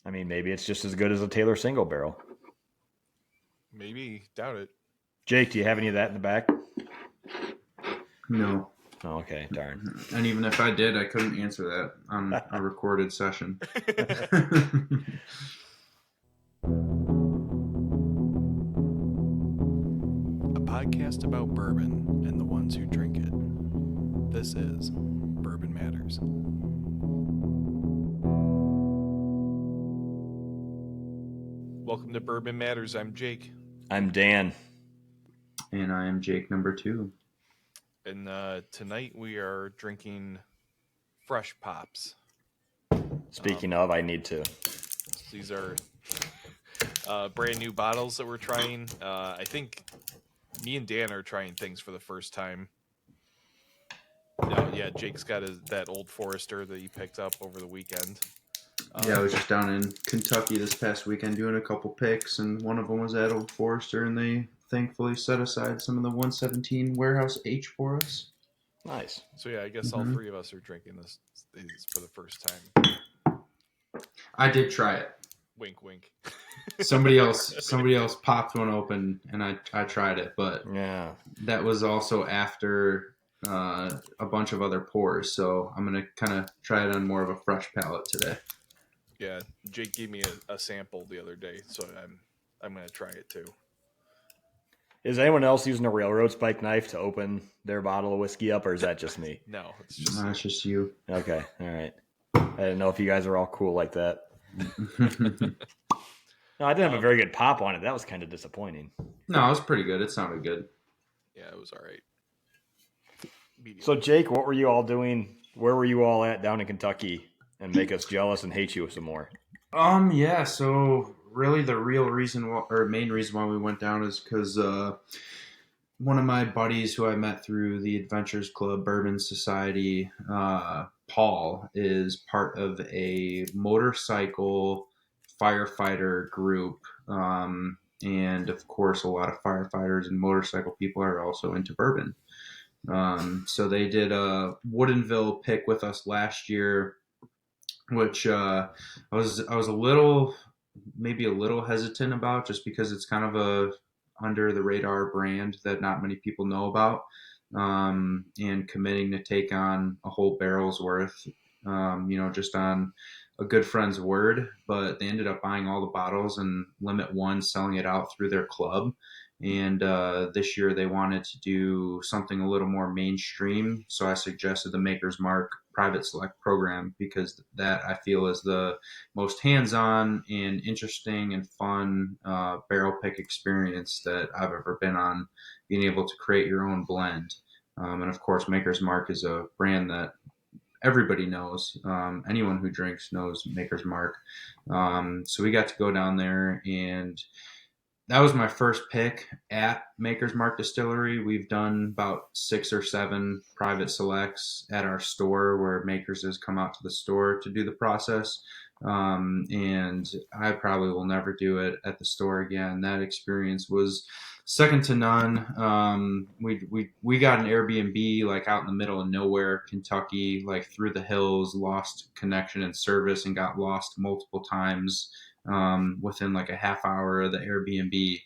I mean, maybe it's just as good as a Taylor single barrel. Maybe. Doubt it. Jake, do you have any of that in the back? No. Oh, okay, darn. And even if I did, I couldn't answer that on a recorded session. A podcast about bourbon and the ones who drink it. This is Bourbon Matters. Welcome to Bourbon Matters. I'm Jake. I'm Dan. And I am Jake number 2. And tonight we are drinking Fresh Pops. Speaking of, I need to. These are brand new bottles that we're trying. I think me and Dan are trying things for the first time. Yeah, Jake's got that Old Forester that he picked up over the weekend. Yeah, I was just down in Kentucky this past weekend doing a couple picks, and one of them was at Old Forester, and they thankfully set aside some of the 117 Warehouse H for us. Nice. So yeah, I guess all three of us are drinking these for the first time. I did try it. Wink, wink. Somebody else popped one open, and I tried it, but yeah, that was also after a bunch of other pours, so I'm gonna kind of try it on more of a fresh palate today. Yeah, Jake gave me a sample the other day, so I'm gonna try it too. Is anyone else using a railroad spike knife to open their bottle of whiskey up, or is that just me? No, it's just it's just you. Okay, all right. I didn't know if you guys are all cool like that. No, I didn't have a very good pop on it. That was kind of disappointing. No, it was pretty good. It sounded good. Yeah, it was all right. So, Jake, what were you all doing? Where were you all at down in Kentucky? And make us jealous and hate you some more. Yeah. So really, the main reason why we went down is because one of my buddies who I met through the Adventures Club Bourbon Society, Paul, is part of a motorcycle firefighter group, and of course, a lot of firefighters and motorcycle people are also into bourbon. So they did a Woodinville pick with us last year, which I was maybe a little hesitant about, just because it's kind of a under the radar brand that not many people know about, and committing to take on a whole barrel's worth, just on a good friend's word. But they ended up buying all the bottles and Limit One selling it out through their club. And this year they wanted to do something a little more mainstream, so I suggested the Maker's Mark Private Select program, because that I feel is the most hands-on and interesting and fun barrel pick experience that I've ever been on, being able to create your own blend. And of course, Maker's Mark is a brand that everybody knows. Anyone who drinks knows Maker's Mark. So we got to go down there, and that was my first pick at Maker's Mark Distillery. We've done about 6 or 7 private selects at our store, where Maker's has come out to the store to do the process. And I probably will never do it at the store again. That experience was second to none. We got an Airbnb like out in the middle of nowhere, Kentucky, like through the hills, lost connection and service, and got lost multiple times within like a half hour of the Airbnb.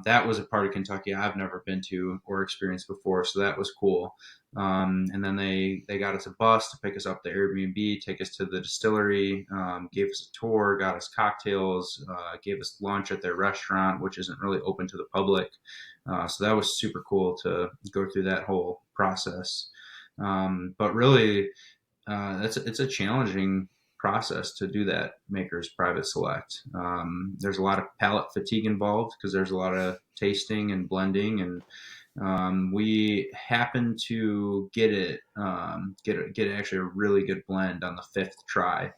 That was a part of Kentucky I've never been to or experienced before, so that was cool. And then they got us a bus to pick us up the Airbnb, take us to the distillery, gave us a tour, got us cocktails, gave us lunch at their restaurant, which isn't really open to the public. So that was super cool to go through that whole process. But really, it's a challenging process to do that Maker's Private Select. There's a lot of palate fatigue involved, because there's a lot of tasting and blending, and we happened to get actually a really good blend on the 5th try.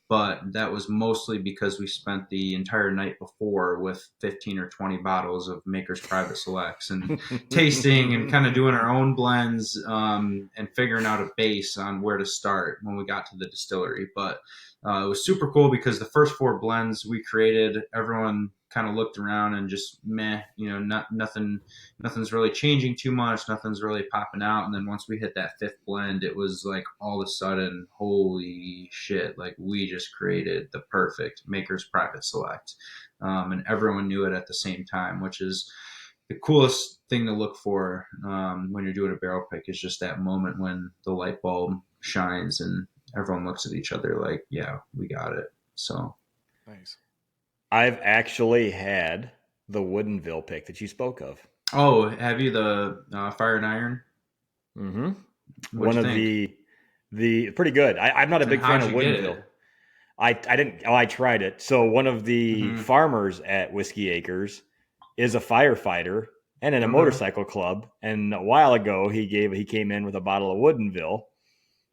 But that was mostly because we spent the entire night before with 15 or 20 bottles of Maker's Private Selects and tasting and kind of doing our own blends, and figuring out a base on where to start when we got to the distillery. But it was super cool, because the first 4 blends we created, everyone kind of looked around and just nothing's really changing too much. Nothing's really popping out. And then once we hit that fifth blend, it was like all of a sudden, holy shit! Like we just created the perfect Maker's Private Select, and everyone knew it at the same time, which is the coolest thing to look for when you're doing a barrel pick. Is just that moment when the light bulb shines and everyone looks at each other like, yeah, we got it. So Nice. I've actually had the Woodinville pick that you spoke of. Oh, have you the Fire and Iron? Mm-hmm. What'd One you of think? the pretty good. I'm not a And big fan how'd of you get Woodinville. it? I didn't. Oh, I tried it. So one of the Mm-hmm. farmers at Whiskey Acres is a firefighter and in a Okay. motorcycle club. And a while ago, he came in with a bottle of Woodinville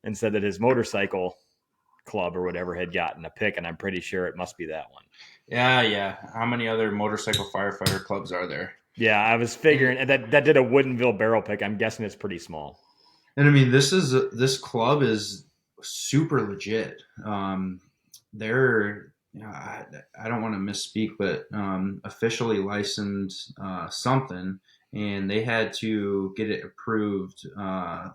and said that his motorcycle club or whatever had gotten a pick, and I'm pretty sure it must be that one. Yeah. How many other motorcycle firefighter clubs are there? Yeah, I was figuring that did a Woodinville barrel pick. I'm guessing it's pretty small. And I mean, this club is super legit. They're I don't want to misspeak, but officially licensed something, and they had to get it approved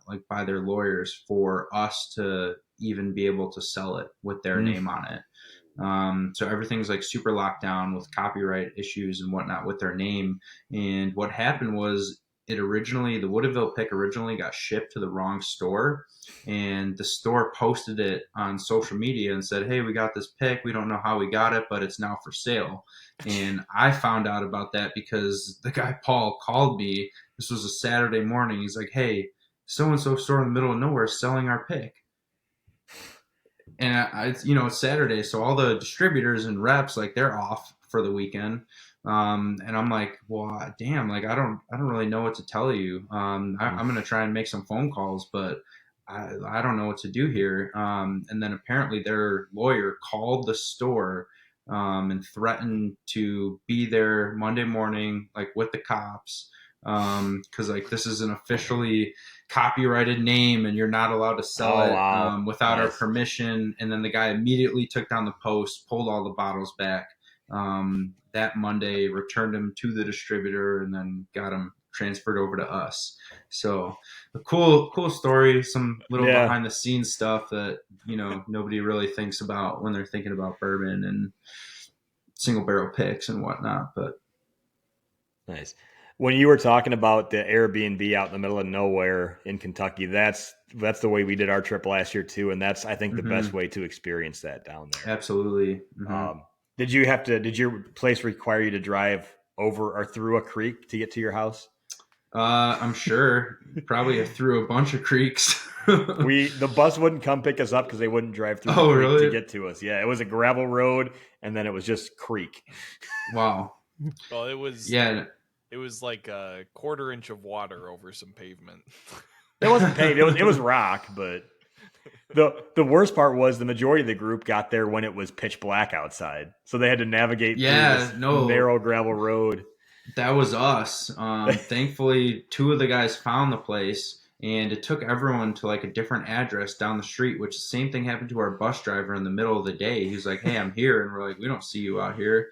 like by their lawyers for us to even be able to sell it with their name on it. So everything's like super locked down with copyright issues and whatnot with their name. And what happened was the Woodinville pick originally got shipped to the wrong store, and the store posted it on social media and said, "Hey, we got this pick. We don't know how we got it, but it's now for sale." And I found out about that because the guy Paul called me. This was a Saturday morning. He's like, "Hey, so and so store in the middle of nowhere is selling our pick." And it's Saturday, so all the distributors and reps, like, they're off for the weekend. And I'm like, well, damn, like I don't really know what to tell you. I'm gonna try and make some phone calls, but I don't know what to do here. And then apparently their lawyer called the store and threatened to be there Monday morning, like with the cops, because like this is an officially copyrighted name and you're not allowed to sell it Wow. without our Nice. permission. And then the guy immediately took down the post, pulled all the bottles back that Monday, returned them to the distributor, and then got them transferred over to us. So a cool story, some little behind the scenes stuff that nobody really thinks about when they're thinking about bourbon and single barrel picks and whatnot. But nice. When you were talking about the Airbnb out in the middle of nowhere in Kentucky, that's the way we did our trip last year too, and that's I think the best way to experience that down there. Absolutely. Did your place require you to drive over or through a creek to get to your house? I'm sure probably through a bunch of creeks. The bus wouldn't come pick us up because they wouldn't drive through the creek really? to get to us. Yeah, it was a gravel road, and then it was just creek. Wow. Well, it was It was like a quarter inch of water over some pavement. It wasn't paved. It was rock, but the worst part was the majority of the group got there when it was pitch black outside, so they had to navigate through this narrow gravel road. That was us. Thankfully, two of the guys found the place, and it took everyone to like a different address down the street, which the same thing happened to our bus driver in the middle of the day. He's like, "Hey, I'm here." And we're like, "We don't see you out here."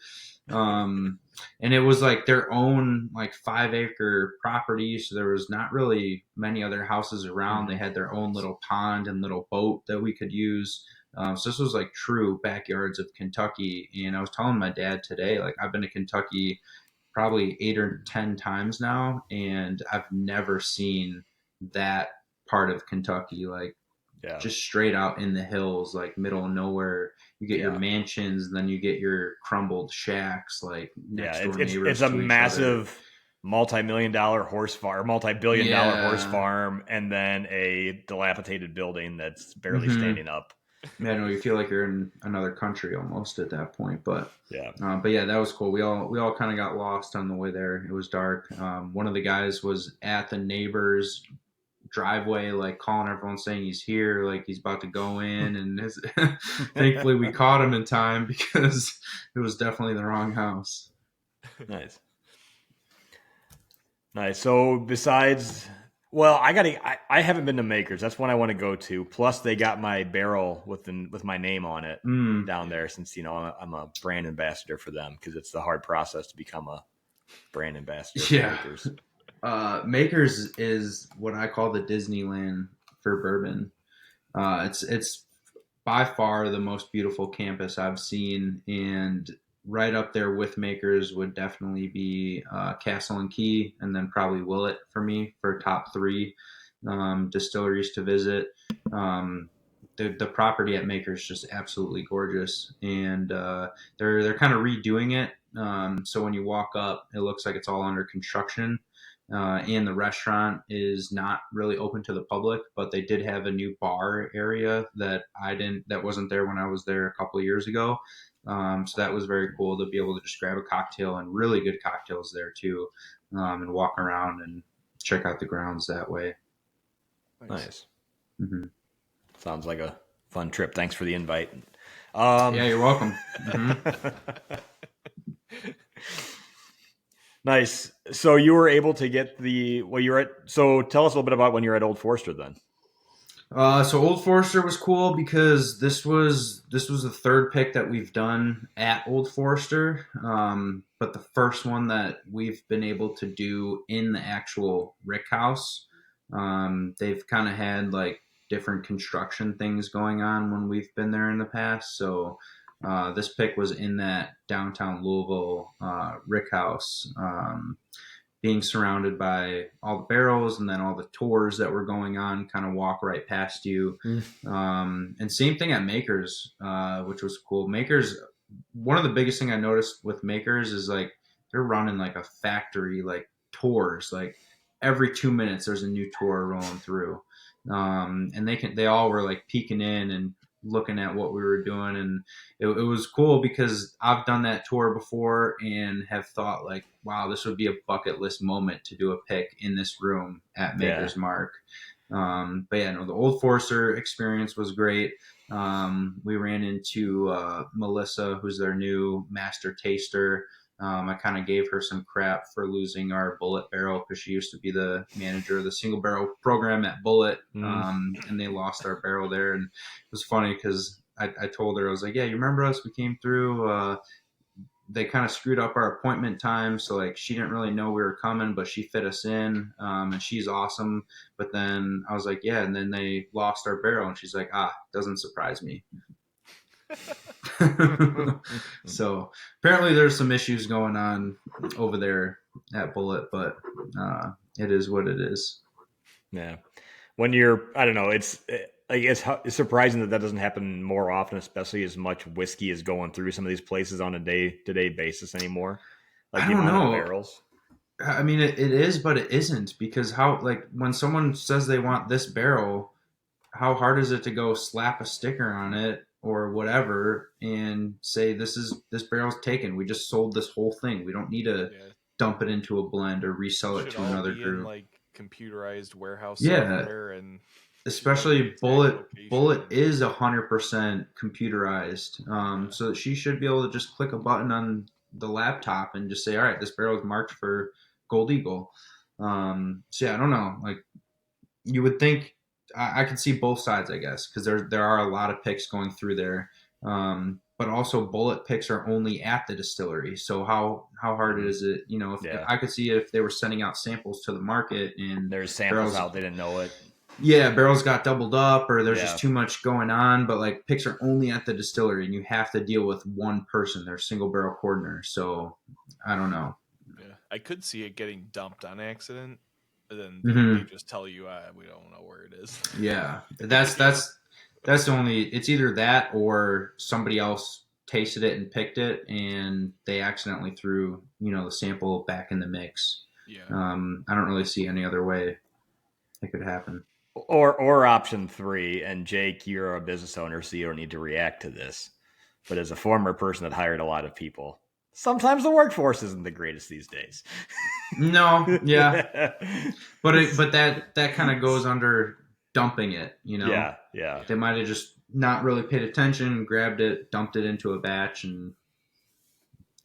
And it was like their own like 5-acre property. So there was not really many other houses around. They had their own little pond and little boat that we could use. So this was like true backyards of Kentucky. And I was telling my dad today, like I've been to Kentucky probably 8 or 10 times now, and I've never seen that part of Kentucky, like just straight out in the hills, like middle of nowhere. You get your mansions, and then you get your crumbled shacks, like next door neighbors. It's a massive multi-million-dollar horse farm, multi-billion-dollar horse farm, and then a dilapidated building that's barely standing up. Yeah, no, you feel like you're in another country almost at that point. But yeah, that was cool. We all kind of got lost on the way there. It was dark. One of the guys was at the neighbor's driveway, like calling everyone, saying he's here, like he's about to go in. And thankfully, we caught him in time because it was definitely the wrong house. Nice. So besides, Well, I haven't been to Makers. That's one I want to go to. Plus, they got my barrel with my name on it down there. Since I'm a brand ambassador for them because it's the hard process to become a brand ambassador for Yeah. Makers. Makers is what I call the Disneyland for bourbon. It's by far the most beautiful campus I've seen, and right up there with Makers would definitely be Castle and Key, and then probably Willet for me for top three distilleries to visit. Um, the property at Makers is just absolutely gorgeous, and they're kind of redoing it. So when you walk up, it looks like it's all under construction. And the restaurant is not really open to the public, but they did have a new bar area that wasn't there when I was there a couple of years ago. So that was very cool to be able to just grab a cocktail, and really good cocktails there too, and walk around and check out the grounds that way. Nice. Mm-hmm. Sounds like a fun trip. Thanks for the invite. Yeah, you're welcome. Mm-hmm. Nice. So you were able to get so tell us a little bit about when you were at Old Forester then. So Old Forester was cool because this was the third pick that we've done at Old Forester, but the first one that we've been able to do in the actual rick house. They've kind of had like different construction things going on when we've been there in the past, so this pick was in that downtown Louisville rick house. Being surrounded by all the barrels and then all the tours that were going on kind of walk right past you. And same thing at Makers, which was cool. Makers, one of the biggest thing I noticed with Makers is like they're running like a factory, like tours, like every 2 minutes there's a new tour rolling through. And they all were like peeking in and looking at what we were doing, and it was cool because I've done that tour before and have thought like, wow, this would be a bucket list moment to do a pick in this room at Maker's Mark. But yeah, no, the Old Forester experience was great. We ran into Melissa, who's their new master taster. I kind of gave her some crap for losing our Bullet barrel because she used to be the manager of the single barrel program at Bullet, and they lost our barrel there. And it was funny because I told her, I was like, yeah, you remember us? We came through. They kind of screwed up our appointment time, so like she didn't really know we were coming, but she fit us in, and she's awesome. But then I was like, yeah, and then they lost our barrel, and she's like, doesn't surprise me. So apparently there's some issues going on over there at Bullet, but it is what it is. Yeah. When I don't know, it's surprising that doesn't happen more often, especially as much whiskey is going through some of these places on a day-to-day basis anymore. Like I the don't amount know. of barrels. I mean, it is, but it isn't, because how, like, when someone says they want this barrel, how hard is it to go slap a sticker on it or whatever and say this barrel's taken? We just sold this whole thing. We don't need to dump it into a blend or resell it to another group. In, like, computerized warehouse Yeah, software, and especially Bullet is 100% computerized. So she should be able to just click a button on the laptop and just say, all right, this barrel is marked for Gold Eagle. So yeah, I don't know. Like, you would think I could see both sides, I guess, because there are a lot of picks going through there. But also Bullet picks are only at the distillery. So how hard is it? You know, if I could see if they were sending out samples to the market and there's samples out, they didn't know it. Yeah, barrels got doubled up, or there's just too much going on. But like, picks are only at the distillery, and you have to deal with one person, their single barrel coordinator. So I don't know. Yeah, I could see it getting dumped on accident. Then they just tell you, we don't know where it is. Yeah, that's the only. It's either that or somebody else tasted it and picked it, and they accidentally threw the sample back in the mix. Yeah. I don't really see any other way it could happen. Or option 3, and Jake, you're a business owner, so you don't need to react to this. But as a former person that hired a lot of people, sometimes the workforce isn't the greatest these days. No, yeah, but that kind of goes under dumping it. Yeah. They might have just not really paid attention, grabbed it, dumped it into a batch, and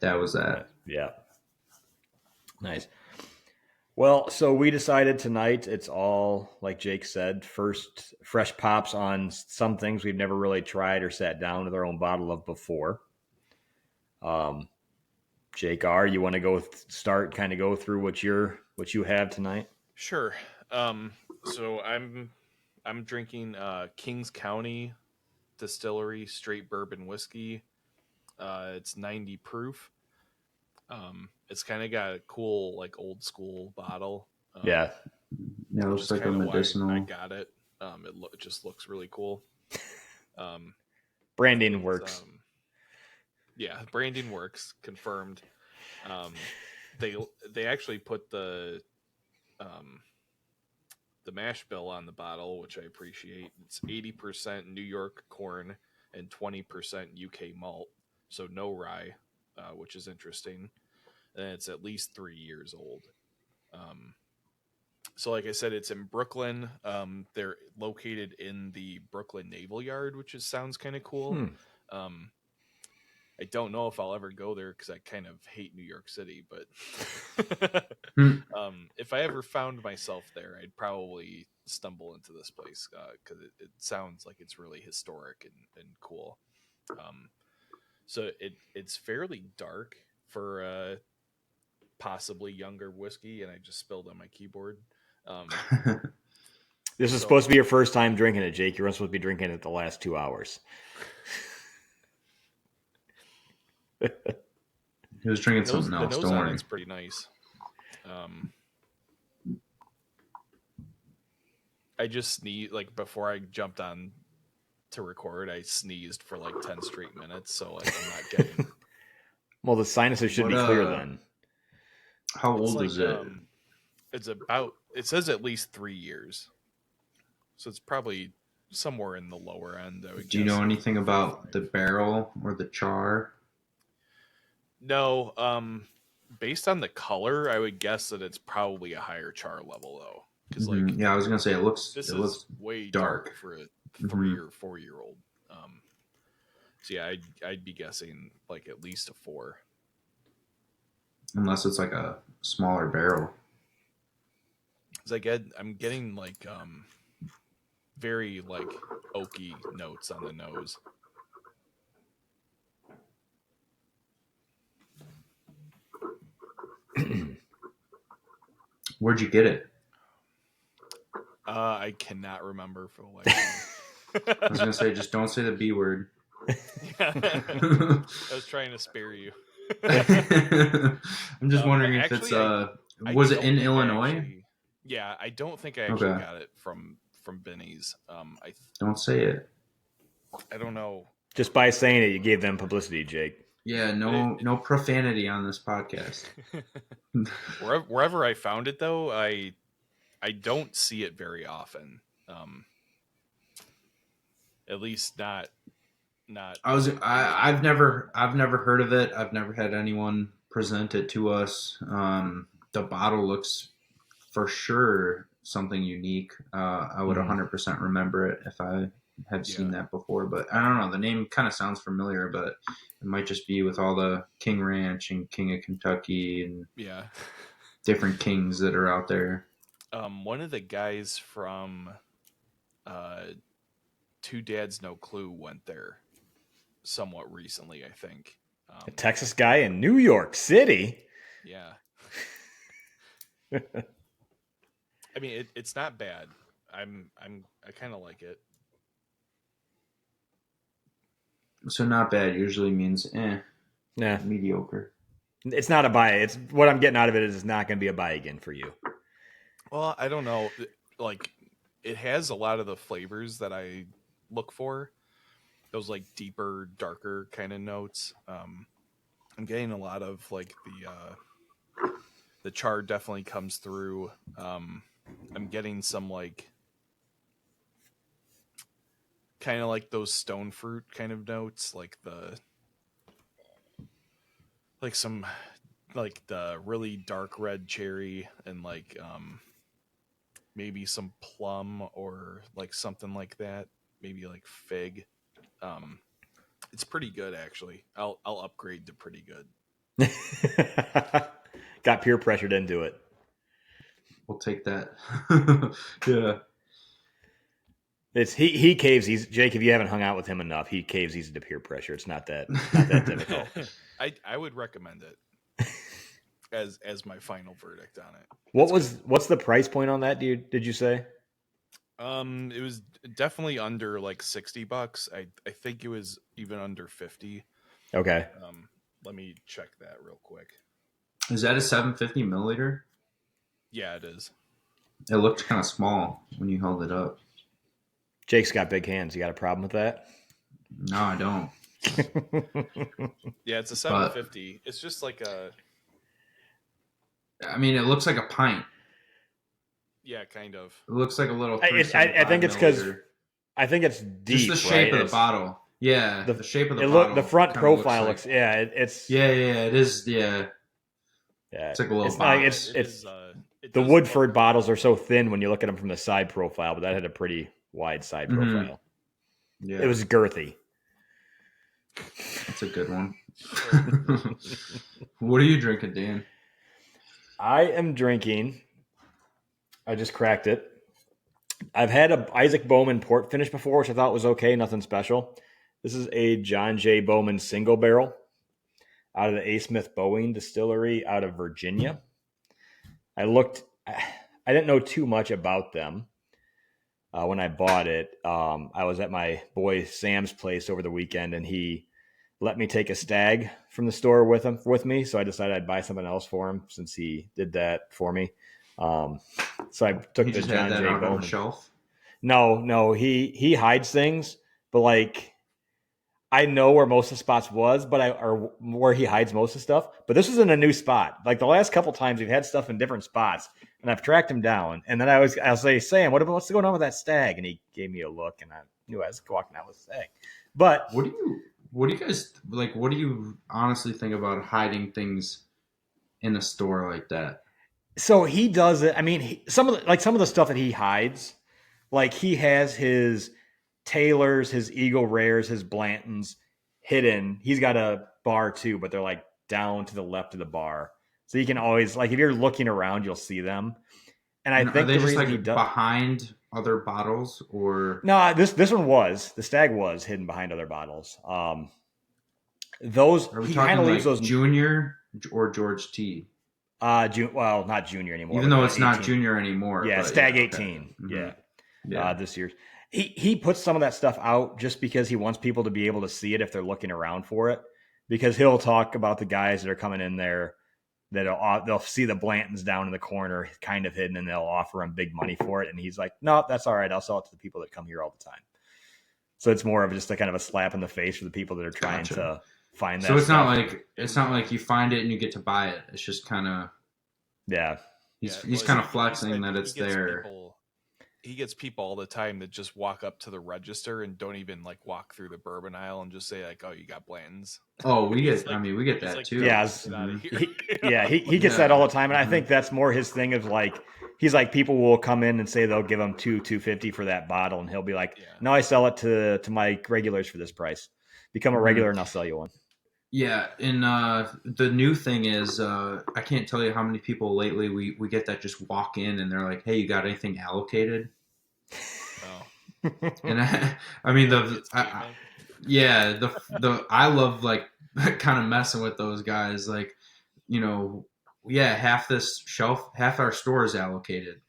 that was that. Yeah. Nice. Well, so we decided tonight it's all, like Jake said, first fresh pops on some things we've never really tried or sat down with our own bottle of before. Um, Jake R, you want to start kind of go through what you have tonight? Sure. So I'm drinking Kings County Distillery straight bourbon whiskey. It's 90 proof. It's kind of got a cool like old school bottle. Yeah. Yeah, it Which looks is like a kind of why I medicinal. got it. It just looks really cool. Um, Branding it's works. Yeah, branding works, confirmed. Um, they actually put um, the mash bill on the bottle, which I appreciate. It's 80% New York corn and 20% UK malt, so no rye, which is interesting. And it's at least 3 years old. Um, so, like I said, it's in Brooklyn. They're located in the Brooklyn Naval Yard, which sounds kind of cool. Um, I don't know if I'll ever go there because I kind of hate New York City, but if I ever found myself there, I'd probably stumble into this place because it sounds like it's really historic and cool. Um, so it's fairly dark for possibly younger whiskey, and I just spilled on my keyboard. This is supposed to be your first time drinking it, Jake. You're supposed to be drinking it the last 2 hours. He was drinking something The else. nose Don't on worry. it's pretty nice. I just sneezed like before I jumped on to record. I sneezed for like 10 straight minutes, so like I'm not getting. Well, the sinuses should be clear then. How It's old like is it? it's about. It says at least 3 years, so it's probably somewhere in the lower end. I would Do you guess, know like anything 4 or about 5. the barrel or the char? No, based on the color, I would guess that it's probably a higher char level though, because like Yeah, I was gonna say it looks this is way dark dark. for a Mm-hmm. 3 or 4 year old. So yeah, I'd be guessing like at least a 4. Unless it's like a smaller barrel. Cause I'm getting like very like oaky notes on the nose. Where'd you get it? I cannot remember for the life I was gonna say just don't say the B word. I was trying to spare you. I'm just wondering if Actually, I was it don't in think I Illinois? actually. Yeah, I don't think I actually Okay. got it from Benny's. Don't say it. I don't know. Just by saying it, you gave them publicity, Jake. Yeah, no profanity on this podcast. Wherever I found it though, I don't see it very often. At least not. I've never heard of it. I've never had anyone present it to us. The bottle looks for sure something unique. I would 100% remember it if I have seen that before. But I don't know. The name kind of sounds familiar, but it might just be with all the King Ranch and King of Kentucky and different kings that are out there. One of the guys from Two Dads No Clue went there somewhat recently, I think. A Texas guy in New York City. Yeah. I mean, it's not bad. I kind of like it. So not bad usually means Nah, mediocre. it's not a buy. It's what I'm getting out of it is it's not going to be a buy again for you. Well, I don't know. Like, it has a lot of the flavors that I look for. Those like deeper, darker kind of notes. I'm getting a lot of like the char definitely comes through. I'm getting some like kind of like those stone fruit kind of notes, like some like the really dark red cherry and like maybe some plum or like something like that, maybe like fig. It's pretty good actually. I'll upgrade to pretty good. Got peer pressured into it. We'll take that. Yeah. It's he caves. Jake. If you haven't hung out with him enough, he caves easy to peer pressure. It's not that difficult. I would recommend it as my final verdict on it. What's the price point on that, dude? Did you say? It was definitely under like $60. I think it was even under 50. Okay. Let me check that real quick. Is that a 750 milliliter? Yeah, it is. It looked kind of small when you held it up. Jake's got big hands. You got a problem with that? No, I don't. Yeah, it's a 750. It's just like a. I mean, it looks like a pint. Yeah, kind of. It looks like a little. I think it's because I think it's deep. Just the shape right? of the bottle. Yeah, the shape of the bottle. The front profile looks. Yeah, it's. Yeah, it is. Yeah. Yeah, it's like a little. It's box. It's the Woodford bottles are so thin when you look at them from the side profile, but that had a pretty wide side profile. Yeah, it was girthy. That's a good one. What are you drinking, Dan? I am drinking. I just cracked it. I've had a Isaac Bowman port finish before, which I thought was okay, nothing special. This is a John J. Bowman single barrel out of the A. Smith Boeing distillery out of Virginia. I didn't know too much about them when I bought it. I was at my boy Sam's place over the weekend, and he let me take a stag from the store with me. So I decided I'd buy something else for him since he did that for me. So I took the John J. Bowman on the shelf. No, he hides things, but like I know where most of the spots was, or where he hides most of the stuff. But this was in a new spot. Like the last couple times, we've had stuff in different spots, and I've tracked him down. And then I'll say, Sam, what's going on with that stag? And he gave me a look, and I knew I was walking out with a stag. But what do you guys like? What do you honestly think about hiding things in a store like that? So he does it. I mean, some of the stuff that he hides, like he has his Taylors, his Eagle Rares, his Blantons hidden. He's got a bar too, but they're like down to the left of the bar, so you can always like if you're looking around, you'll see them. And I think are they just like behind other bottles or no? This one was the stag was hidden behind other bottles. Those are we he talking kind of leaves like those Junior or George T. Well, not Junior anymore. Even though it's 18. Not Junior anymore. Yeah, Stag 18. Okay. Yeah. This year. He puts some of that stuff out just because he wants people to be able to see it if they're looking around for it. Because he'll talk about the guys that are coming in there that they'll see the Blantons down in the corner kind of hidden and they'll offer him big money for it. And he's like, no, that's all right. I'll sell it to the people that come here all the time. So it's more of just a kind of a slap in the face for the people that are trying to find that. So it's not like you find it and you get to buy it. It's just kind of He's kind of flexing that it's there. He gets people all the time that just walk up to the register and don't even like walk through the bourbon aisle and just say like, "Oh, you got Blantons." Oh, we get that like, too. Yeah, he gets that all the time, and I think that's more his thing of like he's like people will come in and say they'll give him $250 for that bottle, and he'll be like, "No, I sell it to my regulars for this price. Become a regular, and I'll sell you one." Yeah, and the new thing is I can't tell you how many people lately we get that just walk in and they're like, "Hey, you got anything allocated?" Oh, and I mean I love like kind of messing with those guys. Like, half our store is allocated.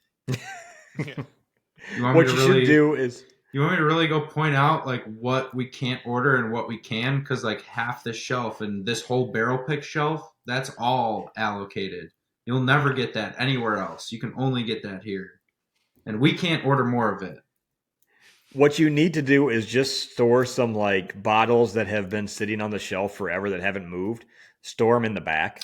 What you should do is. You want me to really go point out like what we can't order and what we can? Because like half the shelf and this whole barrel pick shelf, that's all allocated. You'll never get that anywhere else. You can only get that here. And we can't order more of it. What you need to do is just store some like bottles that have been sitting on the shelf forever that haven't moved. Store them in the back.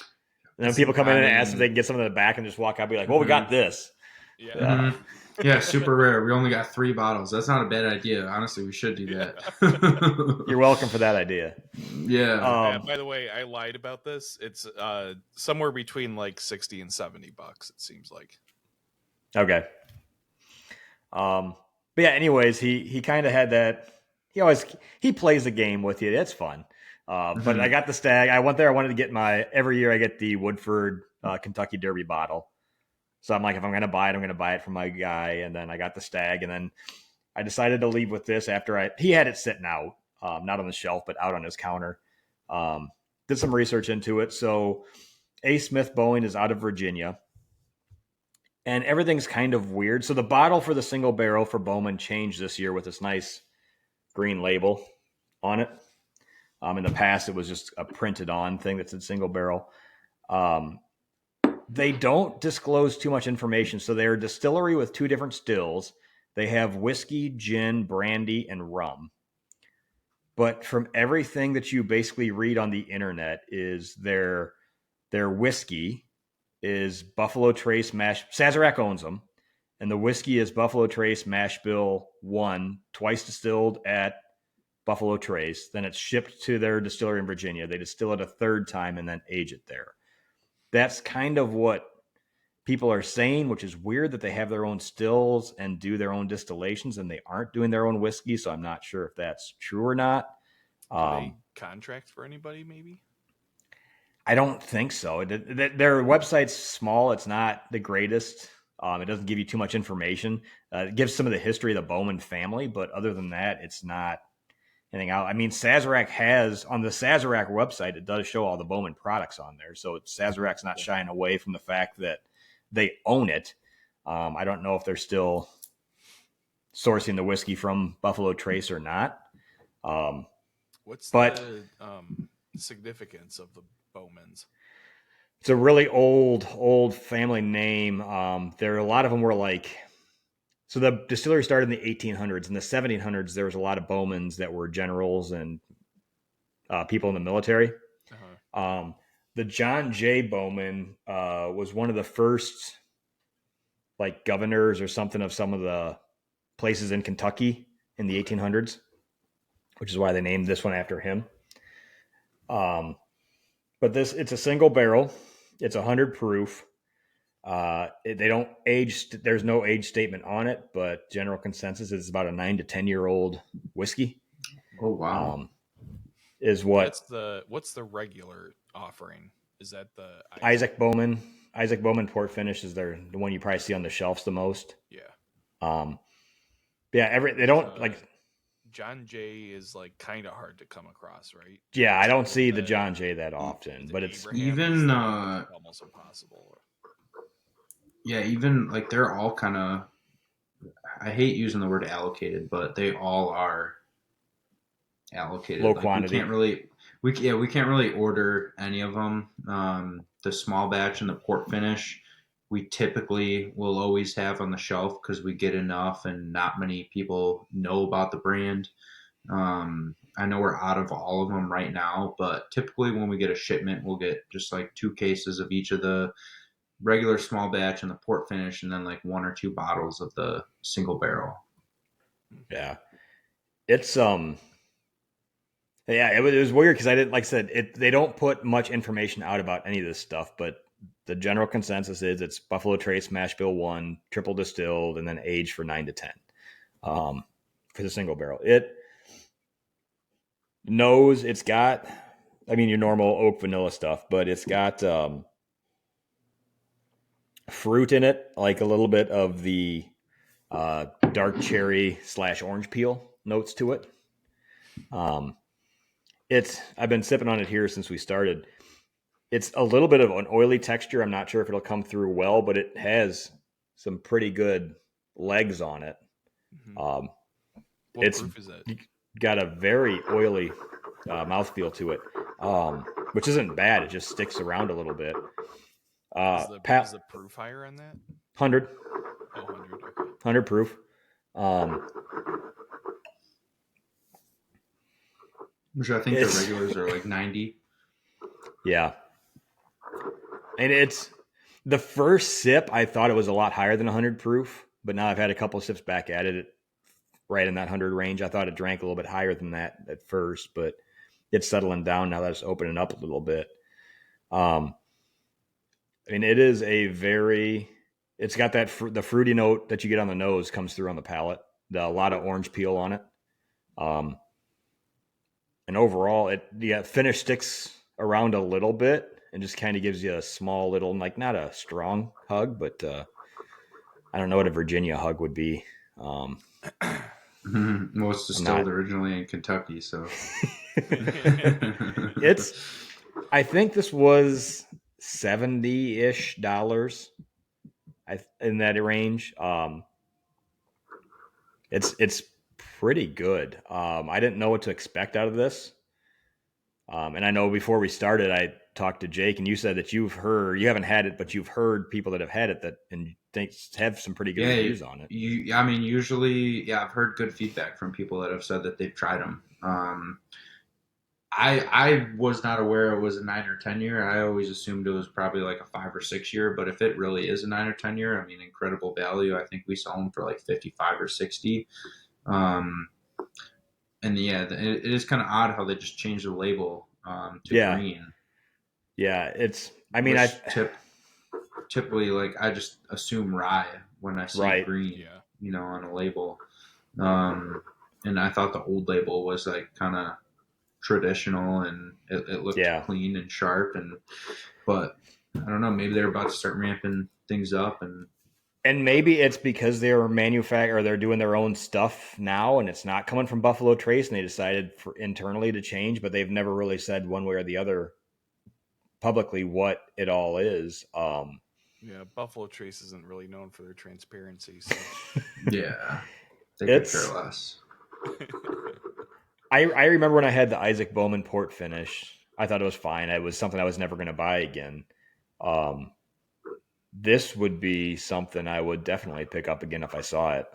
And then people come in and ask if they can get some of the back and just walk out and be like, well, we got this. Yeah. Mm-hmm. Yeah, super rare. We only got 3 bottles. That's not a bad idea. Honestly, we should do that. You're welcome for that idea. Yeah. By the way, I lied about this. It's somewhere between like $60 and $70. It seems like. Okay. But yeah. Anyways, he kind of had that. He plays the game with you. That's fun. But I got the stag. I went there. I wanted to get every year I get the Woodford Kentucky Derby bottle. So I'm like, if I'm going to buy it, I'm going to buy it from my guy. And then I got the stag, and then I decided to leave with this after he had it sitting out, not on the shelf, but out on his counter. Did some research into it. So A. Smith Boeing is out of Virginia, and everything's kind of weird. So the bottle for the single barrel for Bowman changed this year with this nice green label on it. In the past, it was just a printed on thing that said single barrel. They don't disclose too much information. So they're a distillery with 2 different stills. They have whiskey, gin, brandy, and rum. But from everything that you basically read on the internet is their whiskey is Buffalo Trace Mash. Sazerac owns them. And the whiskey is Buffalo Trace Mash Bill 1, twice distilled at Buffalo Trace. Then it's shipped to their distillery in Virginia. They distill it a 3rd time and then age it there. That's kind of what people are saying, which is weird that they have their own stills and do their own distillations and they aren't doing their own whiskey. So I'm not sure if that's true or not. Do they contract for anybody, maybe? I don't think so. Their website's small. It's not the greatest. It doesn't give you too much information. It gives some of the history of the Bowman family, but other than that, it's not anything out. I mean, Sazerac has, on the Sazerac website, it does show all the Bowman products on there. So Sazerac's not shying away from the fact that they own it. I don't know if they're still sourcing the whiskey from Buffalo Trace or not. What's the significance of the Bowmans? It's a really old family name. There, a lot of them were like, so the distillery started in the 1800s. In the 1700s, there was a lot of Bowmans that were generals and people in the military. Uh-huh. The John J. Bowman was one of the first like governors or something of some of the places in Kentucky in the 1800s, which is why they named this one after him. But it's a single barrel. It's 100 proof. They don't age. There's no age statement on it, but general consensus is about a 9 to 10 year old whiskey. Oh wow! Is what? What's the regular offering? Is that the Isaac Bowman? Isaac Bowman port finish is the one you probably see on the shelves the most. Yeah. They don't like. John Jay is like kind of hard to come across, right? Yeah, I don't see the John Jay that often, but it's even almost impossible. Yeah, even like they're all kind of. I hate using the word allocated, but they all are allocated. Low quantity. We can't really order any of them. The small batch and the port finish, we typically will always have on the shelf because we get enough and not many people know about the brand. I know we're out of all of them right now, but typically when we get a shipment, we'll get just like 2 cases of each of the regular small batch and the port finish, and then like 1 or 2 bottles of the single barrel. Yeah, it's yeah, it was weird because I didn't, like I said, they don't put much information out about any of this stuff, but the general consensus is it's Buffalo Trace Mash Bill 1, triple distilled, and then aged for 9 to 10 for the single barrel. It's got, I mean, your normal oak vanilla stuff, but it's got fruit in it, like a little bit of the dark cherry / orange peel notes to it. I've been sipping on it here since we started. It's a little bit of an oily texture. I'm not sure if it'll come through well, but it has some pretty good legs on it. Mm-hmm. What proof is it? Got a very oily mouthfeel to it, which isn't bad. It just sticks around a little bit. Is the proof higher on that? 100. Oh, 100. Okay. 100 proof. Which I think the regulars are like 90. Yeah. And it's the first sip, I thought it was a lot higher than 100 proof, but now I've had a couple of sips back at it right in that 100 range. I thought it drank a little bit higher than that at first, but it's settling down now that it's opening up a little bit. I mean, it is it's got that the fruity note that you get on the nose comes through on the palate. A lot of orange peel on it. And overall, finish sticks around a little bit. and just kind of gives you a small little, like not a strong hug, but I don't know what a Virginia hug would be. Well, it's distilled originally in Kentucky, so I think this was $70-ish in that range. It's pretty good. I didn't know what to expect out of this. And I know before we started, I talked to Jake, and you said that you haven't had it, but you've heard people that have had it and have some pretty good reviews on it. Usually, I've heard good feedback from people that have said that they've tried them. I was not aware it was a 9 or 10 year. I always assumed it was probably like a 5 or 6 year, but if it really is a 9 or 10 year, I mean, incredible value. I think we saw them for like 55 or 60. And it is kind of odd how they just changed the label to green. Yeah, typically, like, I just assume rye when I see green, on a label. And I thought the old label was like kind of traditional, and it looked clean and sharp. But I don't know, maybe they're about to start ramping things up, and maybe it's because they're doing their own stuff now, and it's not coming from Buffalo Trace, and they decided internally to change, but they've never really said one way or the other publicly what it all is. Buffalo Trace isn't really known for their transparency. So. They could care less. I remember when I had the Isaac Bowman port finish, I thought it was fine. It was something I was never going to buy again. This would be something I would definitely pick up again if I saw it.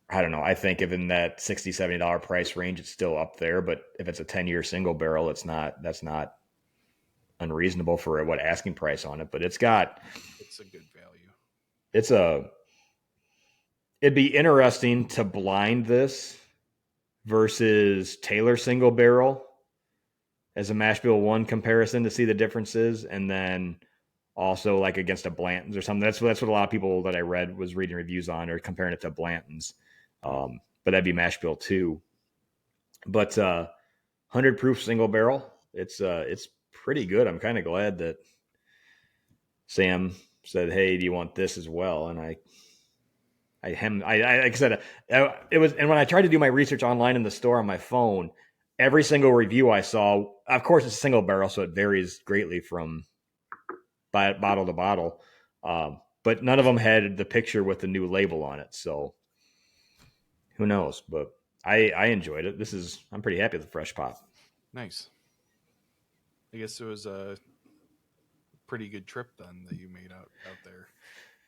I don't know. I think if in that $60, $70 price range, it's still up there. But if it's a 10-year single barrel, that's not unreasonable for what asking price on it. But it's a good value. It'd be interesting to blind this versus Taylor single barrel as a mash bill 1 comparison to see the differences, and then also like against a Blanton's or something. That's what a lot of people that I read was reading reviews on, or comparing it to Blanton's. But that'd be mash bill 2. But 100 proof single barrel, it's pretty good. I'm kind of glad that Sam said, "Hey, do you want this as well?" And like I said, it was, and when I tried to do my research online in the store on my phone, every single review I saw, of course, it's a single barrel, so it varies greatly from bottle to bottle. But none of them had the picture with the new label on it. So who knows? But I enjoyed it. I'm pretty happy with the fresh pop. Nice. I guess it was a pretty good trip then that you made out there.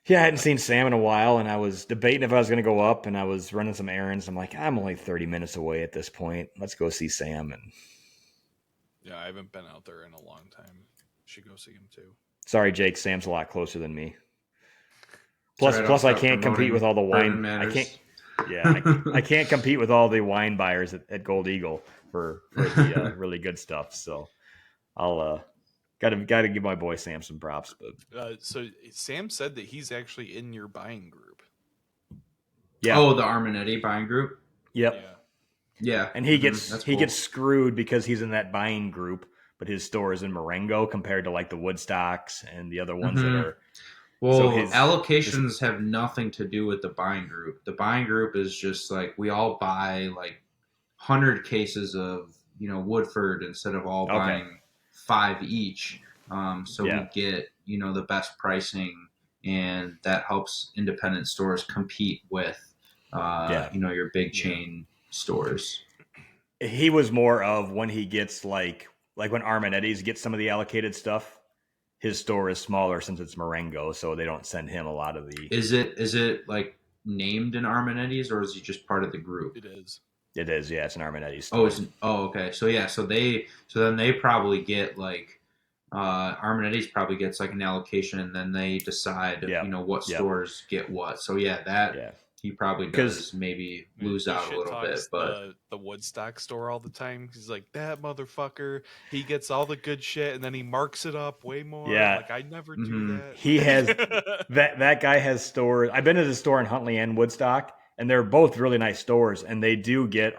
Yeah, I hadn't seen Sam in a while, and I was debating if I was going to go up, and I was running some errands. I'm like, I'm only 30 minutes away at this point. Let's go see Sam. And yeah, I haven't been out there in a long time. Should go see him too. Sorry, Jake. Sam's a lot closer than me. Plus, I can't compete with all the wine. I can't. Yeah, I can't compete with all the wine buyers at Gold Eagle for the really good stuff. So I'll got to give my boy Sam some props. But so Sam said that he's actually in your buying group. Yeah. Oh, the Arminetti buying group. Yep. Yeah. And he gets screwed because he's in that buying group, but his store is in Marengo compared to like the Woodstocks and the other ones that are. Well, so allocations have nothing to do with the buying group. The buying group is just like we all buy like 100 cases of Woodford instead of all buying 5 each. We get the best pricing, and that helps independent stores compete with your big chain stores. He was more of when he gets like when Arminetti's get some of the allocated stuff. His store is smaller since it's Marengo, so they don't send him a lot of the. Is it like named in Arminetti's, or is he just part of the group? It is. It is. Yeah, it's an Arminetti's store. Okay. So then they probably get like Arminetti's probably gets like an allocation, and then they decide what stores get what. So he probably does maybe lose out a little bit, but the Woodstock store all the time. He's like, that motherfucker. He gets all the good shit and then he marks it up way more. Yeah, like I never do that. He has that guy has stores. I've been to the store in Huntley and Woodstock, and they're both really nice stores, and they do get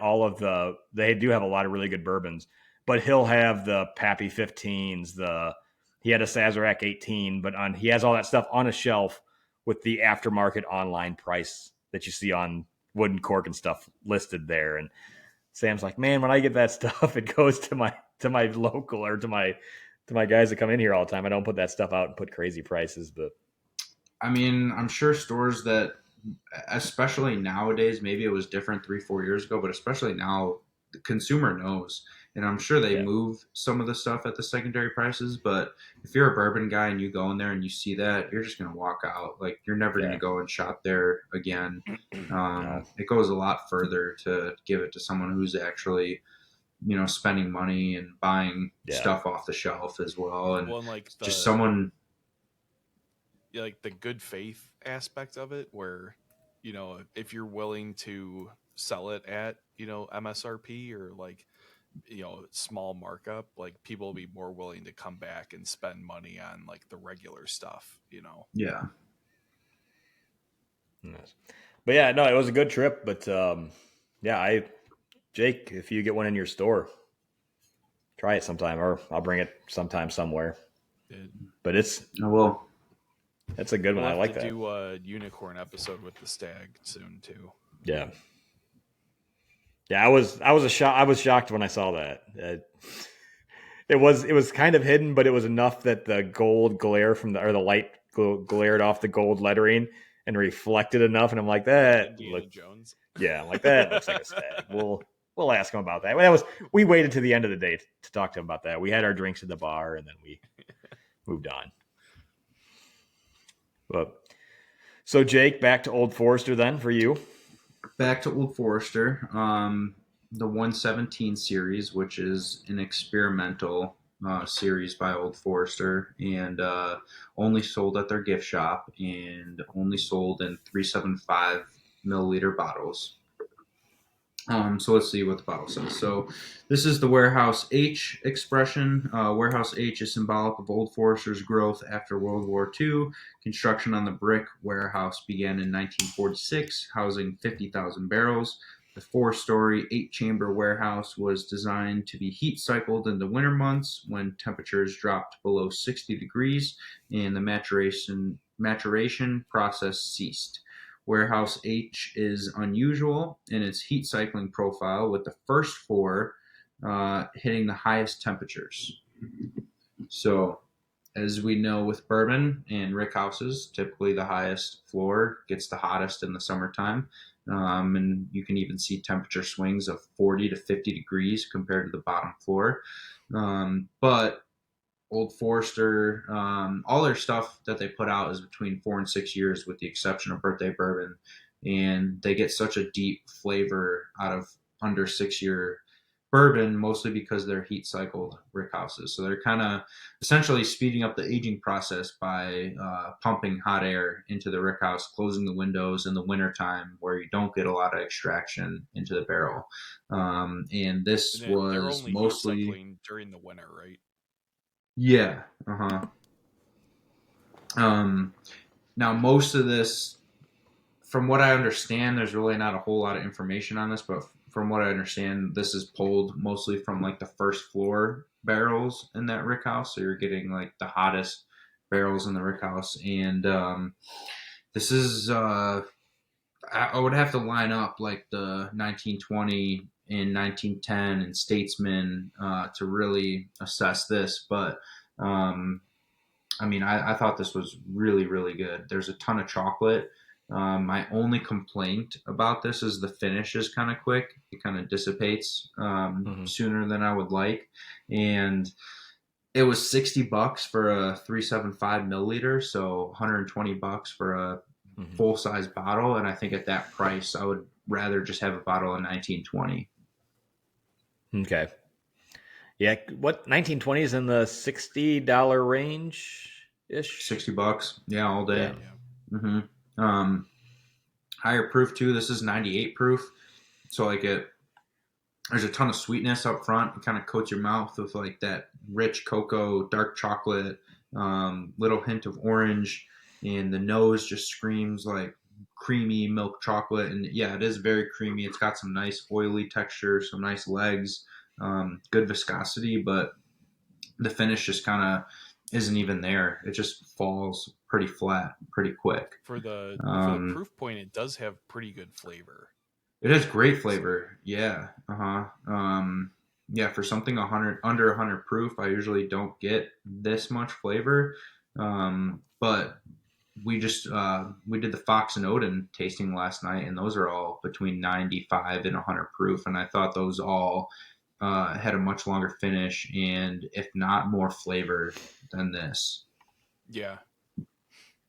they do have a lot of really good bourbons. But he'll have the Pappy 15s, he had a Sazerac 18, but he has all that stuff on a shelf with the aftermarket online price that you see on Wooden Cork and stuff listed there. And Sam's like, man, when I get that stuff, it goes to my local or to my guys that come in here all the time. I don't put that stuff out and put crazy prices, but I mean, I'm sure stores that, especially nowadays, maybe it was different 3-4 years ago, but especially now, the consumer knows. And I'm sure they move some of the stuff at the secondary prices. But if you're a bourbon guy and you go in there and you see that, you're just going to walk out. Like, you're never going to go and shop there again. No. It goes a lot further to give it to someone who's actually, spending money and buying stuff off the shelf as well. And like just someone, like the good faith aspect of it, where if you're willing to sell it at MSRP or like small markup, like people will be more willing to come back and spend money on like the regular stuff. Yeah. Yes. But yeah, no, it was a good trip. But Jake, if you get one in your store, try it sometime, or I'll bring it sometime somewhere. But I will. It's a good one. I like that. Do a unicorn episode with the stag soon too. Yeah. Yeah, I was shocked when I saw that. It was kind of hidden, but it was enough that the gold glare the light glared off the gold lettering and reflected enough, and I'm like, that Indiana Jones. Yeah, I'm like, that looks like a stag. We'll ask him about that. We waited to the end of the day to talk to him about that. We had our drinks at the bar, and then we moved on. But so Jake, back to Old Forester then for you. Back to Old Forester, the 117 series, which is an experimental series by Old Forester, and only sold at their gift shop, and only sold in 375 milliliter bottles. So let's see what the bottle says. So this is the Warehouse H expression. Warehouse H is symbolic of Old Forester's growth after World War II. Construction on the brick warehouse began in 1946, housing 50,000 barrels. The 4-story, 8-chamber warehouse was designed to be heat cycled in the winter months when temperatures dropped below 60 degrees and the maturation process ceased. Warehouse H is unusual in its heat cycling profile, with the first 4 hitting the highest temperatures. So, as we know with bourbon and rick houses, typically the highest floor gets the hottest in the summertime. And you can even see temperature swings of 40 to 50 degrees compared to the bottom floor. But Old Forester, all their stuff that they put out is between 4 and 6 years, with the exception of Birthday Bourbon, and they get such a deep flavor out of under 6-year bourbon, mostly because they're heat cycled rick houses. So they're kind of essentially speeding up the aging process by pumping hot air into the rick house, closing the windows in the wintertime where you don't get a lot of extraction into the barrel. And this was they're only mostly heat cycling during the winter, right? Yeah. Now, most of this, from what I understand, there's really not a whole lot of information on this, but from what I understand, this is pulled mostly from like the first floor barrels in that rick house. So you're getting like the hottest barrels in the rick house. And this is, I would have to line up like the 1920 and 1910 and Statesman to really assess this. But I mean, I thought this was really, really good. There's a ton of chocolate. My only complaint about this is the finish is kind of quick. It kind of dissipates sooner than I would like. And it was $60 for a 375 milliliter, so $120 for a full size bottle. And I think at that price, I would rather just have a bottle of 1920. Okay. Yeah, what 1920 is in the $60 range ish? $60, yeah, all day. Yeah. Higher proof too. This is 98 proof, so like there's a ton of sweetness up front. It kind of coats your mouth with like that rich cocoa, dark chocolate, little hint of orange, and the nose just screams like creamy milk chocolate, and yeah, it is very creamy. It's got some nice oily texture, some nice legs, good viscosity, but the finish just kind of isn't even there. It just falls pretty flat, pretty quick. For the proof point, it does have pretty good flavor. It has great flavor. Yeah. Yeah, for something under 100 proof, I usually don't get this much flavor. But we did the Fox and Odin tasting last night, and those are all between 95 and 100 proof, and I thought those all had a much longer finish and, if not more flavor than this. Yeah,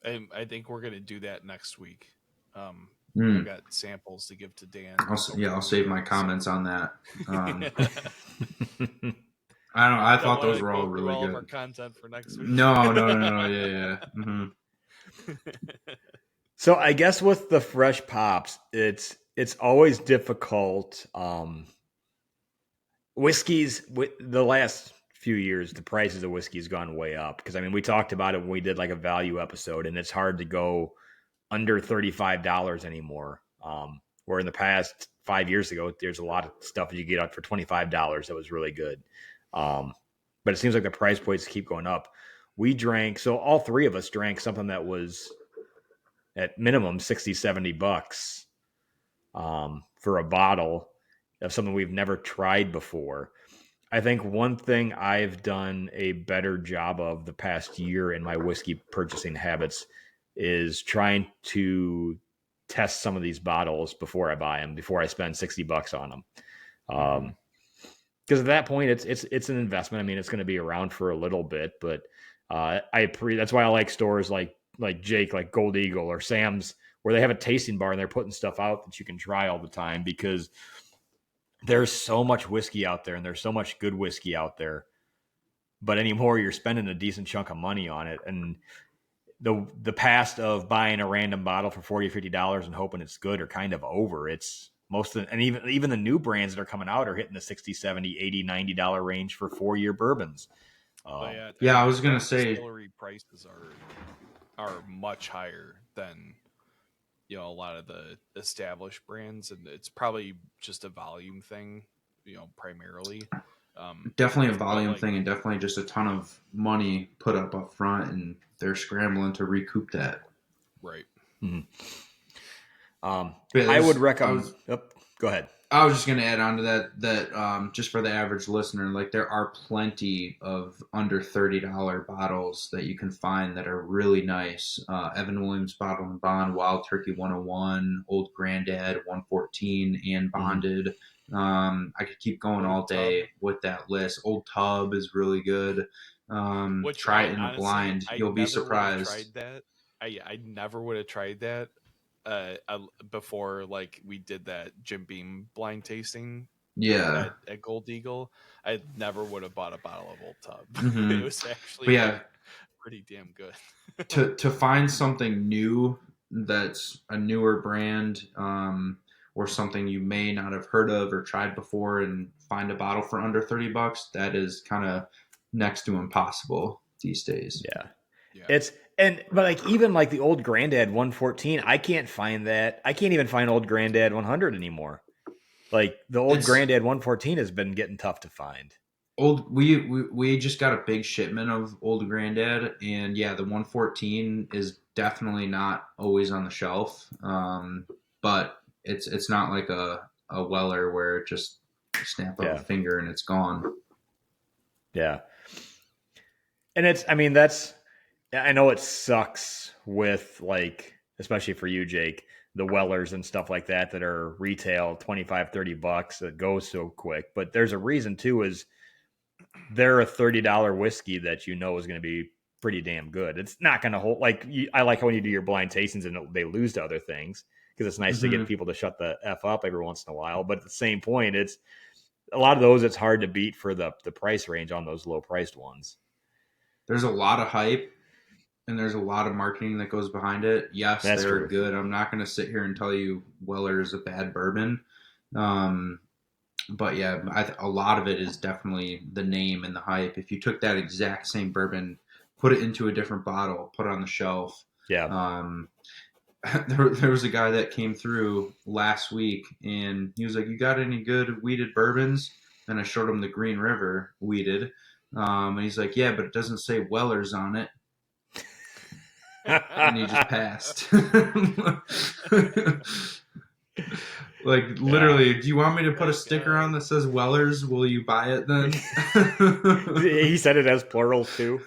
I think we're gonna do that next week. I've got samples to give to Dan. I'll save my comments on that. I thought those were all really good. Of our content for next week. No. Yeah. Mm-hmm. So I guess with the fresh pops, it's always difficult. Whiskeys, the last few years, the prices of whiskey has gone way up. Because, I mean, we talked about it when we did like a value episode, and it's hard to go under $35 anymore. Where in the past 5 years ago, there's a lot of stuff that you get out for $25 that was really good. But it seems like the price points keep going up. So all three of us drank something that was at minimum $60-$70 for a bottle of something we've never tried before. I think one thing I've done a better job of the past year in my whiskey purchasing habits is trying to test some of these bottles before I buy them, before I spend $60 on them. Because at that point, it's an investment. I mean, it's going to be around for a little bit, but that's why I like stores like Jake, like Gold Eagle or Sam's, where they have a tasting bar and they're putting stuff out that you can try all the time, because there's so much whiskey out there and there's so much good whiskey out there. But anymore, you're spending a decent chunk of money on it. And the past of buying a random bottle for $40 or $50 and hoping it's good are kind of over. It's and even the new brands that are coming out are hitting the $60, $70, $80, $90 range for 4-year bourbons. I was going to say distillery prices are much higher than a lot of the established brands, and it's probably just a volume thing, primarily. Definitely a volume thing, and definitely just a ton of money put up front, and they're scrambling to recoup that. Right. Mm-hmm. I would recommend. Go ahead. I was just going to add on to that just for the average listener, like, there are plenty of under $30 bottles that you can find that are really nice. Evan Williams Bottle and Bond, Wild Turkey 101, Old Grandad 114, and Bonded. I could keep going all day with that list. Old Tub is really good. Try it in a blind. You'll be surprised. Tried that. I never would have tried that. Before, like, we did that Jim Beam blind tasting at Gold Eagle, I never would have bought a bottle of Old Tub. Mm-hmm. It was actually pretty damn good. to find something new that's a newer brand, or something you may not have heard of or tried before, and find a bottle for under $30, that is kind of next to impossible these days. Yeah. But like, even like the Old Grandad 114, I can't find that. I can't even find Old Grandad 100 anymore. Like, the Old Grandad 114 has been getting tough to find. We just got a big shipment of Old Grandad, and the 114 is definitely not always on the shelf. But it's not like a Weller where it just snap of a finger and it's gone. Yeah. And I know it sucks with, like, especially for you, Jake, the Wellers and stuff like that are retail $25-$30 that goes so quick. But there's a reason too, is they're a $30 whiskey that is going to be pretty damn good. It's not going to hold, like, I like when you do your blind tastings and they lose to other things, because it's nice to get people to shut the F up every once in a while. But at the same point, it's a lot of those, it's hard to beat for the price range on those low priced ones. There's a lot of hype. And there's a lot of marketing that goes behind it. Yes, they're true. Good. I'm not going to sit here and tell you Weller is a bad bourbon. But a lot of it is definitely the name and the hype. If you took that exact same bourbon, put it into a different bottle, put it on the shelf, there was a guy that came through last week, and he was like, "You got any good weeded bourbons?" And I showed him the Green River weeded, and he's like, "Yeah, but it doesn't say Weller's on it." And he just passed. Like literally, do you want me to put a sticker on that says Weller's? Will you buy it then? He said it as plural too.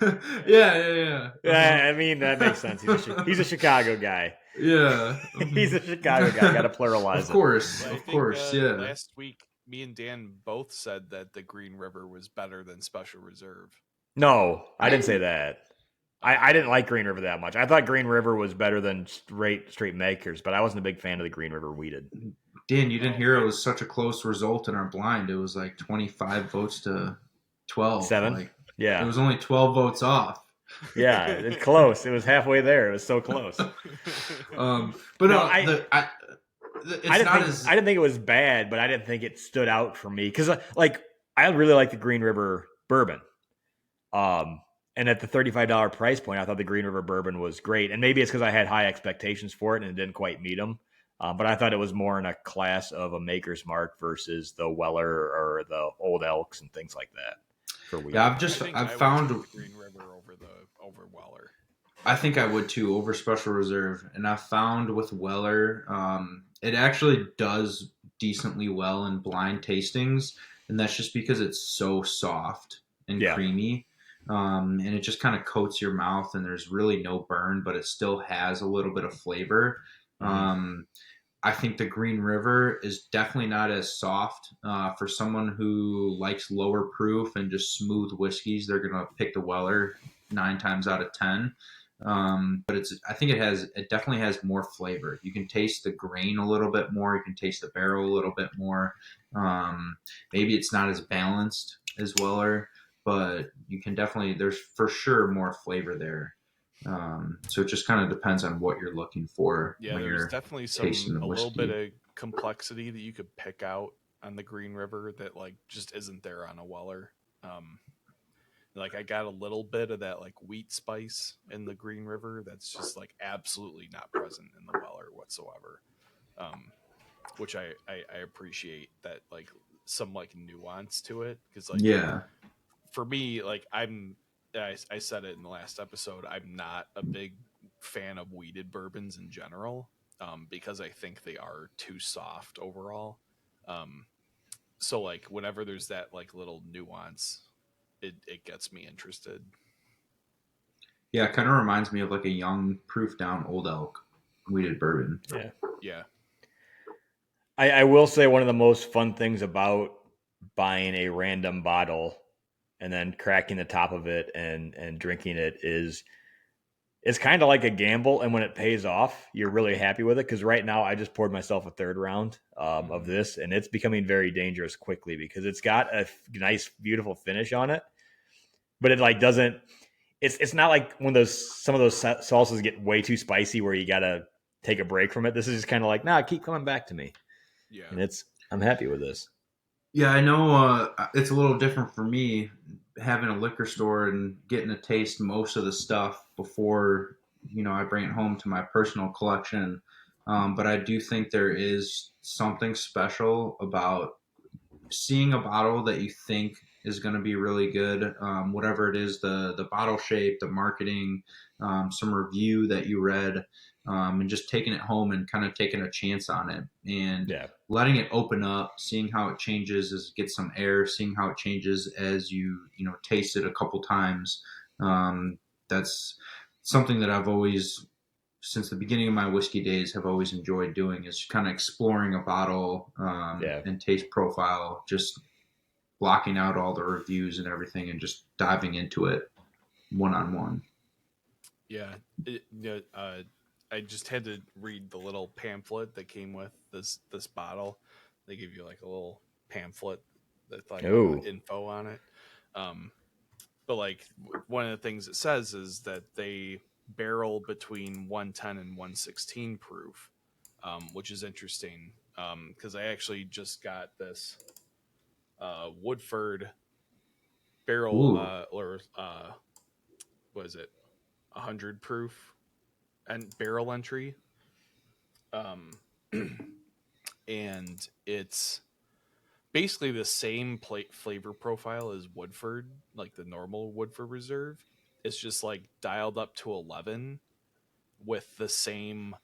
Yeah. Yeah, I mean that makes sense. He's a Chicago guy. Yeah. He's a Chicago guy. Got to pluralize Of course, Well, I of think, course, yeah. last week, me and Dan both said that the Green River was better than Special Reserve. No, I didn't say that. I didn't like Green River that much. I thought Green River was better than straight Makers, but I wasn't a big fan of the Green River weeded. Dan, you didn't hear it was such a close result in our blind. It was like 25 votes to 12. 7? Like, yeah. It was only 12 votes off. Yeah, it's close. It was halfway there. It was so close. But no, I didn't think it was bad, but I didn't think it stood out for me because, like, I really like the Green River bourbon. And at the $35 price point, I thought the Green River bourbon was great. And maybe it's because I had high expectations for it and it didn't quite meet them. But I thought it was more in a class of a Maker's Mark versus the Weller or the Old Elks and things like that. Yeah, I've found Green River over Weller. I think I would too over Special Reserve, and I found with Weller, it actually does decently well in blind tastings, and that's just because it's so soft and creamy, and it just kind of coats your mouth, and there's really no burn, but it still has a little bit of flavor. I think the Green River is definitely not as soft. For someone who likes lower proof and just smooth whiskeys, they're going to pick the Weller 9 times out of 10. But I think it definitely has more flavor. You can taste the grain a little bit more. You can taste the barrel a little bit more. Maybe it's not as balanced as Weller, but you can definitely, there's for sure more flavor there. So it just kind of depends on what you're looking for. Yeah, when there's you're definitely tasting the a little whiskey. bit of complexity that you could pick out on the Green River that like just isn't there on a Weller. Like I got a little bit of that like wheat spice in the Green River that's just like absolutely not present in the Weller whatsoever. Which I appreciate that like some like nuance to it because like for me like I said it in the last episode, I'm not a big fan of wheated bourbons in general because I think they are too soft overall. So like whenever there's that like little nuance, it gets me interested. Yeah, it kind of reminds me of like a young proof down Old Elk wheated bourbon. Yeah. I will say one of the most fun things about buying a random bottle and then cracking the top of it and drinking it is it's kind of like a gamble. And when it pays off, you're really happy with it. Because right now I just poured myself a third round of this and it's becoming very dangerous quickly because it's got a nice, beautiful finish on it. But it like doesn't, it's not like when some of those salsas get way too spicy where you got to take a break from it. This is just kind of like, nah, keep coming back to me. Yeah. And I'm happy with this. Yeah, I know it's a little different for me having a liquor store and getting to taste most of the stuff before, I bring it home to my personal collection. But I do think there is something special about seeing a bottle that you think is going to be really good, whatever it is, the bottle shape, the marketing, some review that you read, and just taking it home and kind of taking a chance on it and letting it open up, seeing how it changes as it gets some air, seeing how it changes as you taste it a couple times. That's something that I've always, since the beginning of my whiskey days, have always enjoyed doing, is kind of exploring a bottle and taste profile, just blocking out all the reviews and everything and just diving into it one-on-one. Yeah. I just had to read the little pamphlet that came with this bottle. They give you like a little pamphlet that's like info on it. But like one of the things it says is that they barrel between 110 and 116 proof, which is interesting because I actually just got this Woodford barrel what is it, 100 proof and barrel entry um, and it's basically the same flavor profile as Woodford, like the normal Woodford Reserve. It's just like dialed up to 11 with the same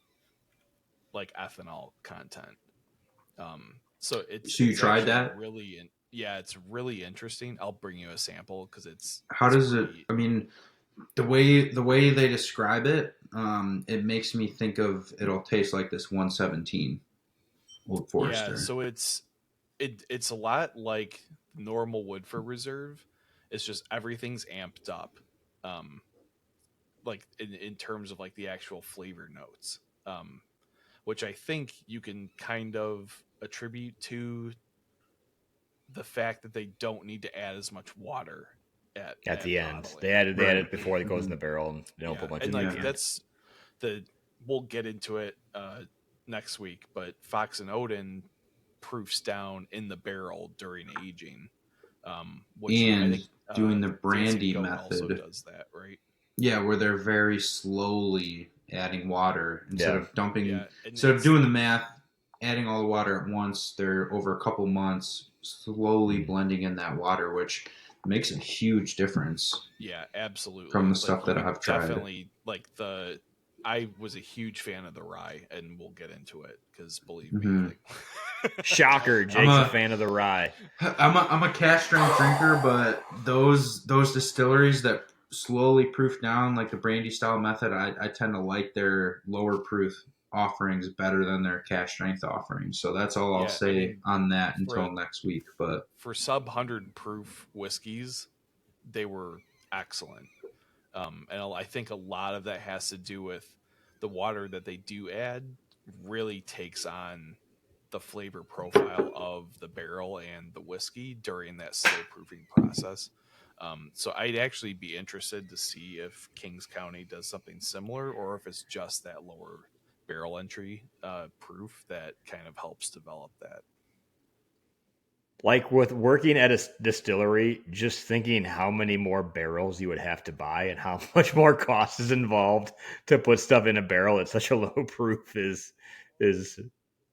like ethanol content. So So you it's tried actually that? really yeah, it's really interesting. I'll bring you a sample because How it's does it? pretty. I mean, the way they describe it, it makes me think of it'll taste like this 117 Old Yeah, Forester. so it's a lot like normal Woodford Reserve. It's just everything's amped up, um, like in terms of like the actual flavor notes, which I think you can kind of attribute to the fact that they don't need to add as much water At at the end, bottling. they add Right. it before it goes in Mm-hmm. the barrel, and they don't Yeah, put much and in at like the Yeah. end. that's the we'll get into it next week, but Fox and Odin proofs down in the barrel during aging, which I And think doing the Dancing brandy Goat also method, does that, right? yeah, where they're very slowly adding water Yeah. Yeah, and instead of it's doing the math, adding all the water at once. They're over a couple months slowly blending in that water, which makes a huge difference yeah, from absolutely. the Like stuff that you I've tried. definitely like the. I was a huge fan of the rye, and we'll get into it because believe me, Mm-hmm. like Shocker, I'm Jake's a a fan of the rye. I'm a cask strength drinker, but those distilleries that slowly proof down like the brandy style method, I tend to like their lower proof offerings better than their cask strength offerings. So that's all I'll yeah, I say mean on that for until next week. But for sub 100 proof whiskeys, they were excellent. And I think a lot of that has to do with the water that they do add really takes on the flavor profile of the barrel and the whiskey during that slow proofing process. So I'd actually be interested to see if Kings County does something similar or if it's just that lower barrel entry proof that kind of helps develop that. Like with working at a distillery, just thinking how many more barrels you would have to buy and how much more cost is involved to put stuff in a barrel at such a low proof is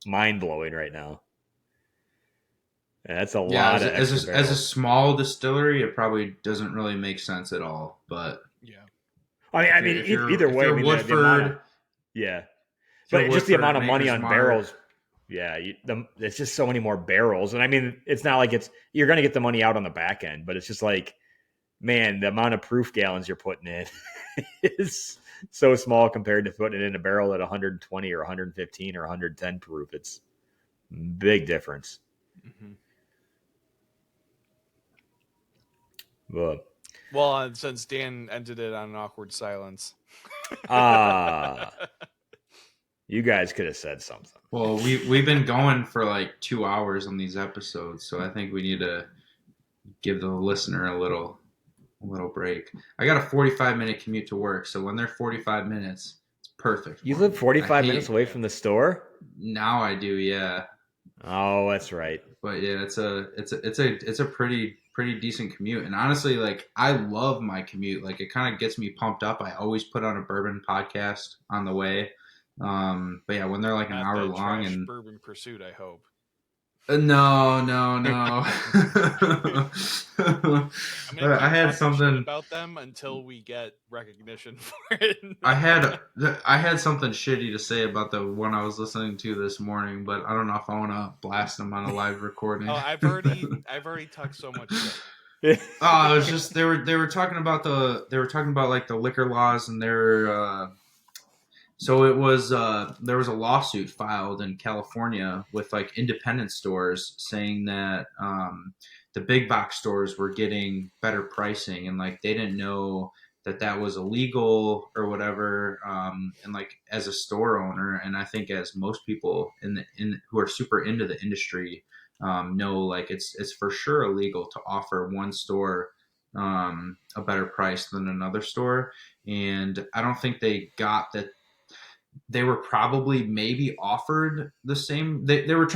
mind blowing right now. And that's a yeah, lot of extra as a barrels. small distillery, it probably doesn't really make sense at all. But Yeah. I mean, either if way, I you're mean the amount of Woodford, yeah, if you're but just the amount Woodford, of money Maker's on Mark, barrels. Yeah, it's just so many more barrels, and I mean, it's not like you're going to get the money out on the back end, but it's just like, man, the amount of proof gallons you're putting in is so small compared to putting it in a barrel at 120 or 115 or 110 proof. It's big difference. Mm-hmm. But Since Dan ended it on an awkward silence. ah, you guys could have said something. well, we've been going for like 2 hours on these episodes, so I think we need to give the listener a little break. I got a 45-minute commute to work, so when they're 45 minutes, it's perfect You for live me. I 45 minutes hate away from the store? now I do, yeah. Oh, that's right. But yeah, it's a pretty decent commute. And honestly, like I love my commute. Like it kind of gets me pumped up. I always put on a bourbon podcast on the way. But yeah, when they're like an Not hour that long trash and bourbon pursuit, I hope. no. I'm gonna I keep had talking shit something. about them until we get recognition for it. I had something shitty to say about the one I was listening to this morning, but I don't know if I want to blast them on a live recording. Oh, I've already talked so much shit. Oh, it was just they were talking about like the liquor laws and so it was there was a lawsuit filed in California with like independent stores saying that the big box stores were getting better pricing and like they didn't know that was illegal or whatever. And like as a store owner, and I think as most people in who are super into the industry know, like it's for sure illegal to offer one store a better price than another store. And I don't think they got that they were probably maybe offered the same. They were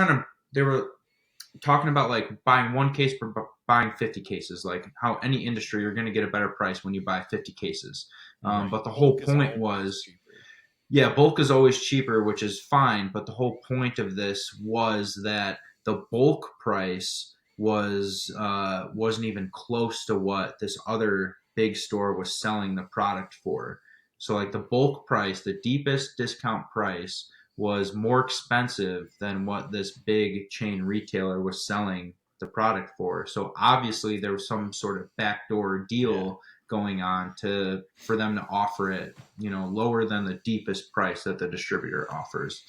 talking about like buying one case for buying 50 cases, like how any industry you're going to get a better price when you buy 50 cases. Right. But the whole Bulk is point always was cheaper. Yeah, bulk is always cheaper, which is fine. But the whole point of this was that the bulk price wasn't even close to what this other big store was selling the product for. So like the bulk price, the deepest discount price was more expensive than what this big chain retailer was selling the product for. So obviously there was some sort of backdoor deal going on to for them to offer it, lower than the deepest price that the distributor offers.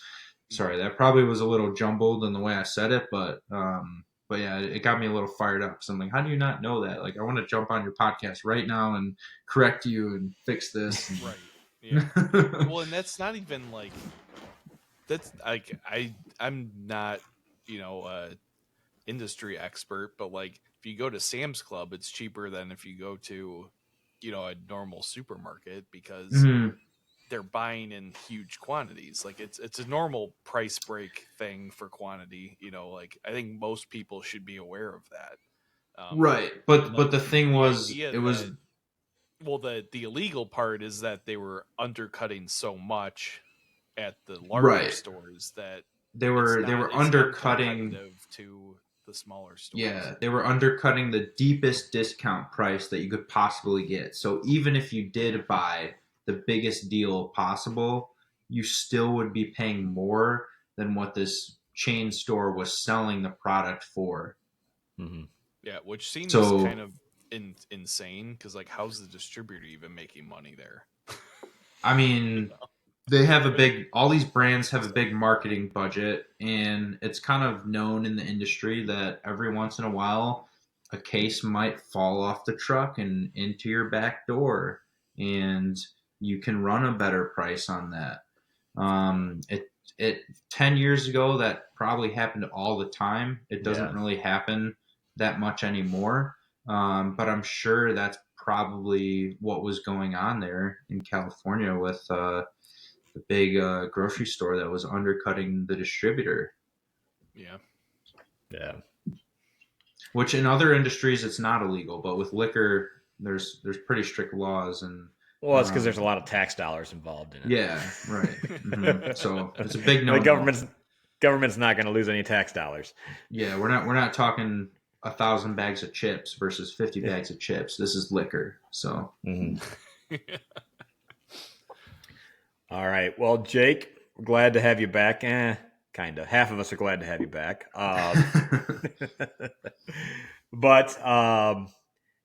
Sorry, that probably was a little jumbled in the way I said it, but yeah, it got me a little fired up. So I'm like, how do you not know that? Like, I want to jump on your podcast right now and correct you and fix this. Right. Yeah. Well, and that's not even like that's like I'm not, industry expert, but like if you go to Sam's Club, it's cheaper than if you go to, a normal supermarket because Mhm. they're buying in huge quantities. Like it's a normal price break thing for quantity. Like I think most people should be aware of that. Right, And but like the thing the was, idea it was that the illegal part is that they were undercutting so much at the larger right. stores that They it's were they not were it's undercutting. non-competitive to the smaller stores. Yeah, they were undercutting the deepest discount price that you could possibly get. So even if you did buy the biggest deal possible, you still would be paying more than what this chain store was selling the product for. Mm-hmm. Yeah, which seems kind So, of insane because like how's the distributor even making money there? I You mean, know? they have all these brands have a So, big marketing budget, and it's kind of known in the industry that every once in a while a case might fall off the truck and into your back door, and you can run a better price on that. It 10 years ago that probably happened all the time. It doesn't Yeah. really happen that much anymore. But I'm sure that's probably what was going on there in California with the big grocery store that was undercutting the distributor. yeah. Yeah. Which in other industries it's not illegal, but with liquor there's pretty strict laws and Well, it's because there's a um, lot of tax dollars involved in it. yeah, right. So it's a big The no-no. government's not going to lose any tax dollars. Yeah, we're not talking 1,000 bags of chips versus 50 bags of chips. This is liquor. So Mm-hmm. All right. Well, Jake, we're glad to have you back. Kind of. Half of us are glad to have you back. But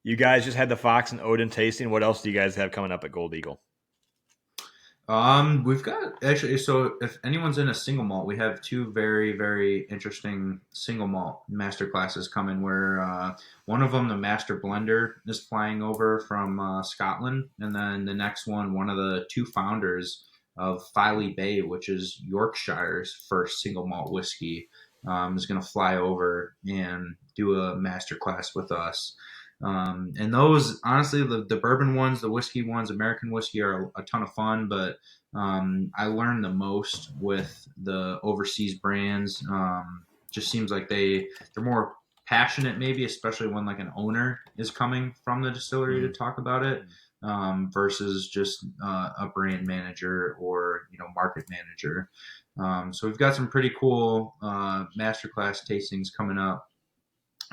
you guys just had the Fox and Odin tasting. What else do you guys have coming up at Gold Eagle? We've got actually. So, if anyone's in a single malt, we have two very, very interesting single malt master classes coming. Where one of them, the master blender, is flying over from Scotland, and then the next one of the two founders of Filey Bay, which is Yorkshire's first single malt whiskey, is going to fly over and do a master class with us. And those, honestly, the bourbon ones, the whiskey ones, American whiskey are a ton of fun, but I learned the most with the overseas brands. Just seems like they're more passionate, maybe, especially when like an owner is coming from the distillery to talk about it, versus just a brand manager or market manager. So we've got some pretty cool masterclass tastings coming up.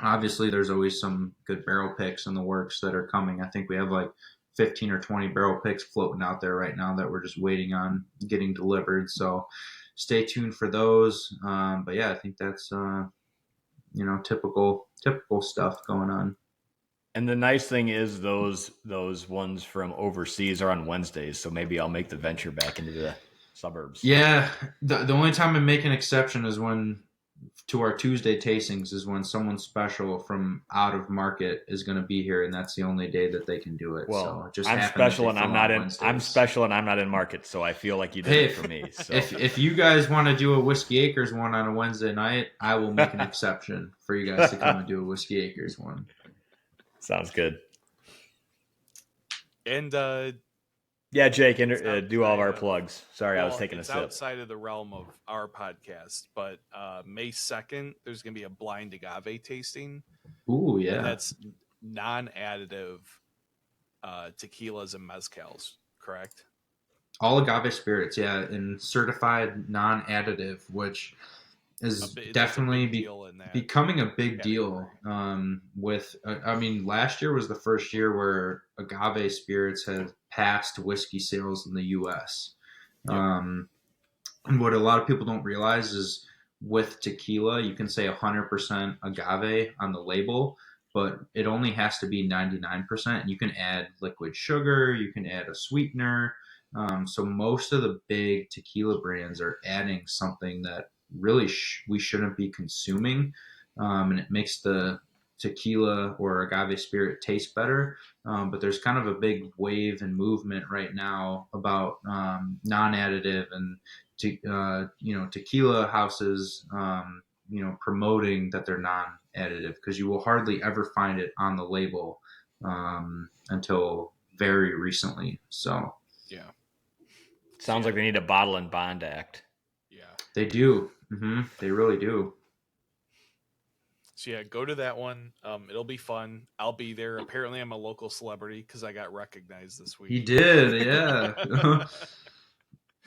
Obviously, there's always some good barrel picks in the works that are coming. I think we have like 15 or 20 barrel picks floating out there right now that we're just waiting on getting delivered. So stay tuned for those. But yeah, I think that's typical stuff going on. And the nice thing is those ones from overseas are on Wednesdays, so maybe I'll make the venture back into the suburbs. Yeah, the only time I make an exception is when to our Tuesday tastings is when someone special from out of market is going to be here, and that's the only day that they can do it. So Well, it just I'm happened that special they and I'm fell not on in. I'm Wednesdays. special and I'm not in market, so I feel like you did Hey, it for me. So if you guys want to do a Whiskey Acres one on a Wednesday night, I will make an exception for you guys to come and do a Whiskey Acres one. sounds good. And Yeah, Jake, do all of outside our of plugs. Sorry, I was taking a it's sip. outside of the realm of our podcast, but May 2nd, there's going to be a blind agave tasting. Ooh, And yeah. that's non-additive tequilas and mezcals, correct? All agave spirits, yeah, and certified non-additive, which is definitely becoming a big deal. With, I mean, last year was the first year where agave spirits had passed whiskey sales in the U.S. Yep. And what a lot of people don't realize is with tequila, you can say 100% agave on the label, but it only has to be 99%. You can add liquid sugar, you can add a sweetener. So most of the big tequila brands are adding something that really we shouldn't be consuming, and it makes the tequila or agave spirit taste better. But there's kind of a big wave and movement right now about non-additive and tequila houses, promoting that they're non-additive, because you will hardly ever find it on the label until very recently. So yeah, sounds like they need a bottle and bond act. Yeah, they do. Mm-hmm. They really do. So yeah, go to that one. It'll be fun. I'll be there. Apparently, I'm a local celebrity because I got recognized this week. He did, yeah.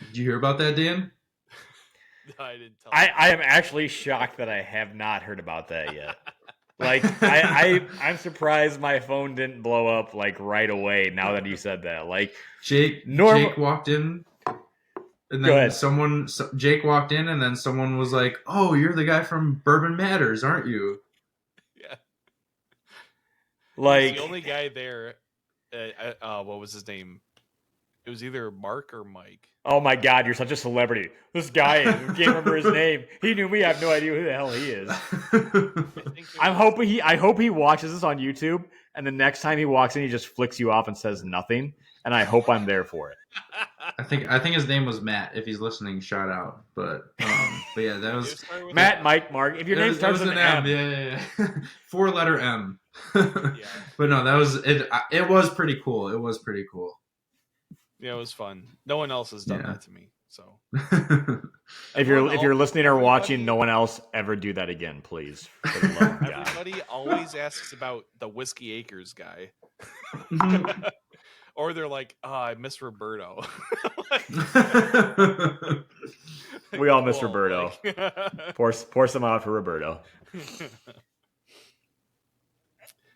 Did you hear about that, Dan? I didn't tell. I am actually shocked that I have not heard about that yet. Like I'm surprised my phone didn't blow up like right away. Now that you said that, like Jake walked in, and then Jake walked in, and then someone was like, "Oh, you're the guy from Bourbon Matters, aren't you?" Yeah. Like the only guy there. What was his name? It was either Mark or Mike. Oh my God, you're such a celebrity. This guy is. I can't remember his name. He knew me. I have no idea who the hell he is. I hope he watches this on YouTube, and the next time he walks in, he just flicks you off and says nothing. And I hope I'm there for it. I think his name was Matt. If he's listening, shout out. But yeah, that was Matt, Mike, Mark. If your name starts with an M, yeah. 4-letter M. But no, that was it. It was pretty cool. It was pretty cool. Yeah, it was fun. No one else has done that to me. So if you're listening or watching, no one else ever do that again, please. For the love of God. Everybody always asks about the Whiskey Acres guy. Or they're like, "Oh, I miss Roberto." We all miss Roberto. Pour some out for Roberto.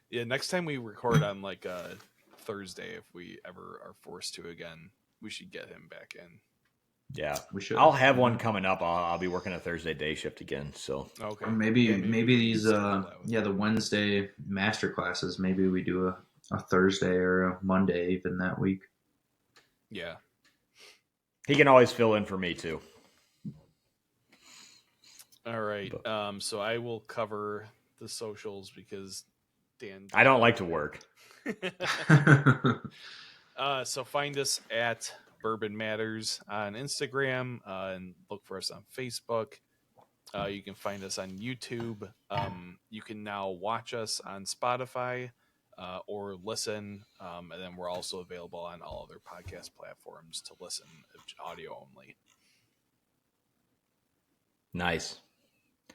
Yeah, next time we record on like Thursday, if we ever are forced to again, we should get him back in. Yeah, we should. I'll have one coming up. I'll be working a Thursday day shift again. So okay, or maybe these the Wednesday master classes. Maybe we do a Thursday or a Monday even that week. Yeah, he can always fill in for me too. All right. So I will cover the socials because Dan. I don't like to work. So find us at Bourbon Matters on Instagram and look for us on Facebook. You can find us on YouTube. You can now watch us on Spotify or listen. And then we're also available on all other podcast platforms to listen audio only. Nice.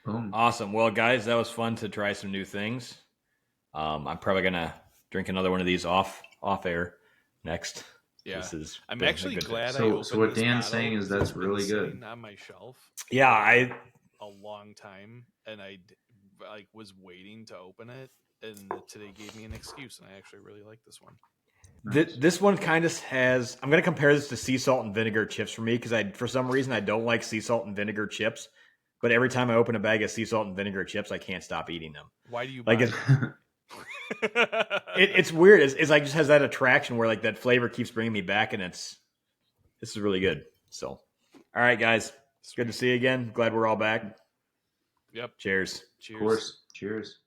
Awesome. Well, guys, that was fun to try some new things. I'm probably going to drink another one of these off air next. Yeah, I'm actually glad. So what Dan's saying is that's really good. On my shelf. Yeah, a long time, and I was waiting to open it, and today gave me an excuse, and I actually really like this one. Nice. This one kind of has. I'm going to compare this to sea salt and vinegar chips for me because for some reason I don't like sea salt and vinegar chips, but every time I open a bag of sea salt and vinegar chips, I can't stop eating them. Why do you like? It's weird. It's like just has that attraction where like that flavor keeps bringing me back, and this is really good. So, all right, guys, it's good to see you again. Glad we're all back. Yep. Cheers. Of course. Cheers.